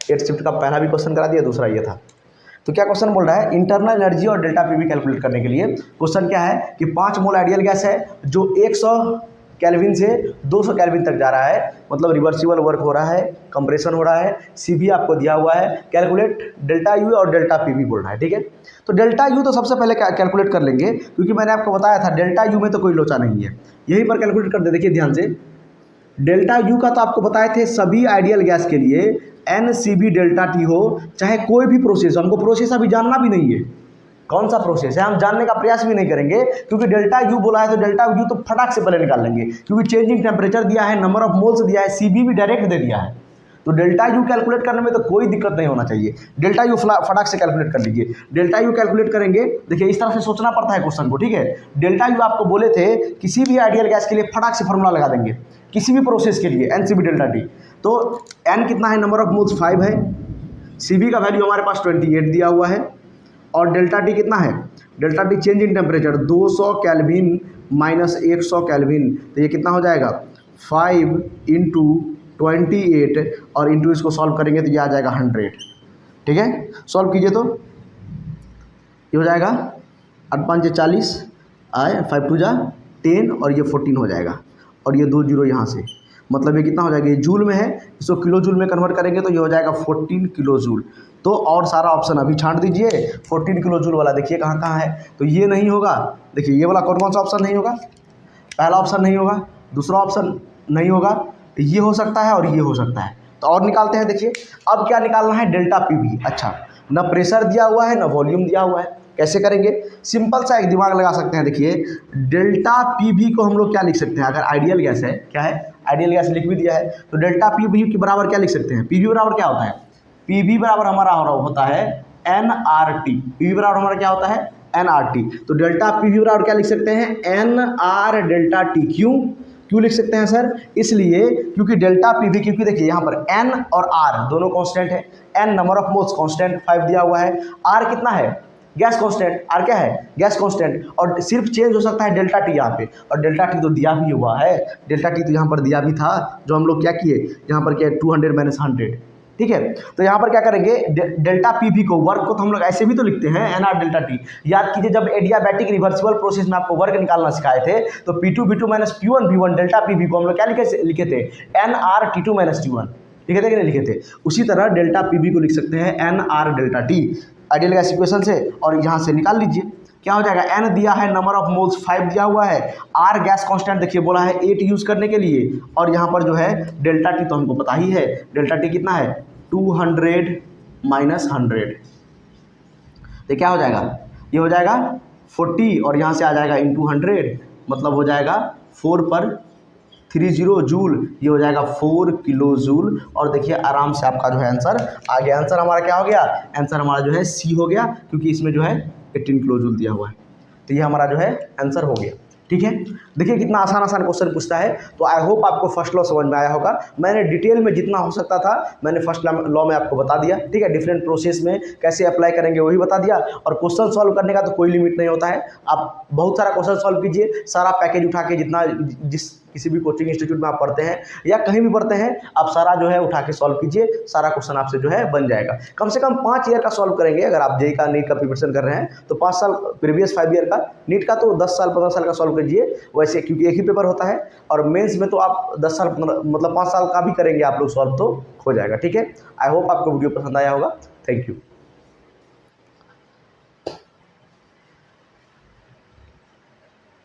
8 शिफ्ट का पहला भी क्वेश्चन करा दिया, दूसरा ये था। तो क्या क्वेश्चन बोल रहा है, इंटरनल एनर्जी और डेल्टा पी वी कैलकुलेट करने के लिए क्वेश्चन क्या है कि 5 मोल आइडियल गैस है जो 100 केल्विन से 200 केल्विन तक जा रहा है, मतलब रिवर्सिबल वर्क हो रहा है, कंप्रेशन हो रहा है। सी भी आपको दिया हुआ है, कैलकुलेट डेल्टा यू और डेल्टा पी वी बोल रहा है, ठीक है। तो डेल्टा यू तो सबसे पहले कैलकुलेट कर लेंगे, क्योंकि मैंने आपको बताया था डेल्टा यू में तो कोई लोचा नहीं है, यहीं पर कैलकुलेट कर दे। देखिए ध्यान से, डेल्टा यू का तो आपको बताए थे सभी आइडियल गैस के लिए N C V delta T हो, चाहे कोई भी प्रोसेस हो, हमको प्रोसेस अभी जानना भी नहीं है, कौन सा प्रोसेस है हम जानने का प्रयास भी नहीं करेंगे, क्योंकि डेल्टा यू बोला है तो डेल्टा यू तो फटाक से पहले निकाल लेंगे, क्योंकि चेंजिंग टेम्परेचर दिया है, नंबर ऑफ मोल्स दिया है, सीबी भी डायरेक्ट दे दिया है, तो डेल्टा यू कैलकुलेट करने में तो कोई दिक्कत नहीं होना चाहिए। डेल्टा यू फटाक से कैलकुलेट कर लीजिए। डेल्टा यू कैलकुलेट करेंगे, देखिए इस तरह से सोचना पड़ता है क्वेश्चन को, ठीक है। डेल्टा यू आपको बोले थे किसी भी आइडियल गैस के लिए फटाक से फॉर्मूला लगा देंगे, किसी भी प्रोसेस के लिए एनसीबी डेल्टा टी। तो एन कितना है, नंबर ऑफ मोल्स 5 है, सीबी का वैल्यू हमारे पास 28 दिया हुआ है, और डेल्टा टी कितना है, delta T change in temperature 200 kelvin minus 100 kelvin, तो ये कितना हो जाएगा 5 इंटू 28 और इंटू इसको सॉल्व करेंगे तो ये आ जाएगा 100, ठीक है। सॉल्व कीजिए तो ये हो जाएगा 8 5 40 आए, 5 2 10 और ये 14 हो जाएगा, और ये 2 जीरो यहाँ से, मतलब ये कितना हो जाएगा, ये जूल में है, इसको किलो जूल में कन्वर्ट करेंगे तो ये हो जाएगा 14 किलो जूल। तो और सारा ऑप्शन अभी छांट दीजिए, 14 किलो जूल वाला देखिए कहाँ कहाँ है, तो ये नहीं होगा, देखिए ये वाला कौन कौन सा ऑप्शन नहीं होगा, पहला ऑप्शन नहीं होगा, दूसरा ऑप्शन नहीं होगा, ये हो सकता है और ये हो सकता है। तो और निकालते हैं, देखिए अब क्या निकालना है, डेल्टा पी भी। अच्छा, ना प्रेशर दिया हुआ है ना वॉल्यूम दिया हुआ है, कैसे करेंगे, सिंपल सा एक दिमाग लगा सकते हैं। देखिए डेल्टा पी भी को हम लोग क्या लिख सकते हैं, अगर आइडियल गैस है, क्या है आइडियल गैस लिख भी दिया है, तो डेल्टा पी भी के बराबर क्या लिख सकते हैं, पी भी बराबर क्या होता है, पी भी बराबर हमारा होता है एन आर टी, पी भी बराबर हमारा क्या होता है एन आर टी। तो डेल्टा पी भी बराबर क्या लिख सकते हैं, एन आर डेल्टा टी। क्यों लिख सकते हैं सर, इसलिए क्योंकि डेल्टा पी भी, क्योंकि देखिए यहाँ पर एन और आर दोनों कांस्टेंट है, N number of moles constant 5 दिया हुआ है, आर कितना है गैस कांस्टेंट, आर क्या है गैस कांस्टेंट, और सिर्फ चेंज हो सकता है डेल्टा टी यहाँ पे, और डेल्टा टी तो दिया भी हुआ है, डेल्टा टी तो यहाँ पर दिया भी था, जो हम लोग क्या किए यहाँ पर क्या 200 माइनस 100, ठीक है। तो यहाँ पर क्या करेंगे, डेल्टा पी भी को, वर्क को तो हम लोग ऐसे भी तो लिखते हैं एन आर डेल्टा टी। याद कीजिए जब एडियाबैटिक रिवर्सिबल प्रोसेस में आपको वर्क निकालना सिखाए थे, तो P2 minus P1 V1 delta P भी को हम लोग क्या लिखे थे, N R T2 minus T1, लिखे थे कि नहीं लिखे थे। उसी तरह डेल्टा पी भी को लिख सकते हैं N R delta T ideal gas equation से, और यहाँ से निकाल लीजिए क्या हो जाएगा, एन दिया है, नंबर ऑफ मोल्स 5 दिया हुआ है, आर गैस कांस्टेंट देखिए बोला है 8 यूज करने के लिए, और यहाँ पर जो है डेल्टा टी तो हमको पता ही है, डेल्टा टी कितना है 200 माइनस 100, तो क्या हो जाएगा, ये हो जाएगा 40 और यहाँ से आ जाएगा इंटू 100, मतलब हो जाएगा 4 पर 30 जूल, ये हो जाएगा 4 किलो जूल। और देखिए आराम से आपका जो है आंसर आ गया। आंसर हमारा क्या हो गया, आंसर हमारा जो है सी हो गया, क्योंकि इसमें जो है 18 किलो जूल दिया हुआ है, तो ये हमारा जो है आंसर हो गया, ठीक है। देखिए कितना आसान क्वेश्चन पूछता है। तो आई होप आपको फर्स्ट लॉ समझ में आया होगा। मैंने डिटेल में जितना हो सकता था मैंने फर्स्ट लॉ में आपको बता दिया, ठीक है। डिफरेंट प्रोसेस में कैसे अप्लाई करेंगे वही बता दिया, और क्वेश्चन सॉल्व करने का तो कोई लिमिट नहीं होता है। आप बहुत सारा क्वेश्चन सॉल्व कीजिए, सारा पैकेज उठा के, जितना जिस किसी भी कोचिंग इंस्टीट्यूट में आप पढ़ते हैं या कहीं भी पढ़ते हैं, आप सारा जो है उठा के सॉल्व कीजिए, सारा क्वेश्चन आपसे जो है बन जाएगा। कम से कम 5 ईयर का सॉल्व करेंगे। अगर आप जेई का नीट का प्रिपरेशन कर रहे हैं तो 5 साल, प्रीवियस 5 ईयर का, नीट का तो 10 साल 15 साल का सॉल्व कीजिए वैसे, क्योंकि एक ही पेपर होता है, और मेंस में तो आप 10 साल मतलब 5 साल का भी करेंगे आप लोग सॉल्व, तो हो जाएगा, ठीक है। आई होप आपको वीडियो पसंद आया होगा। Thank you.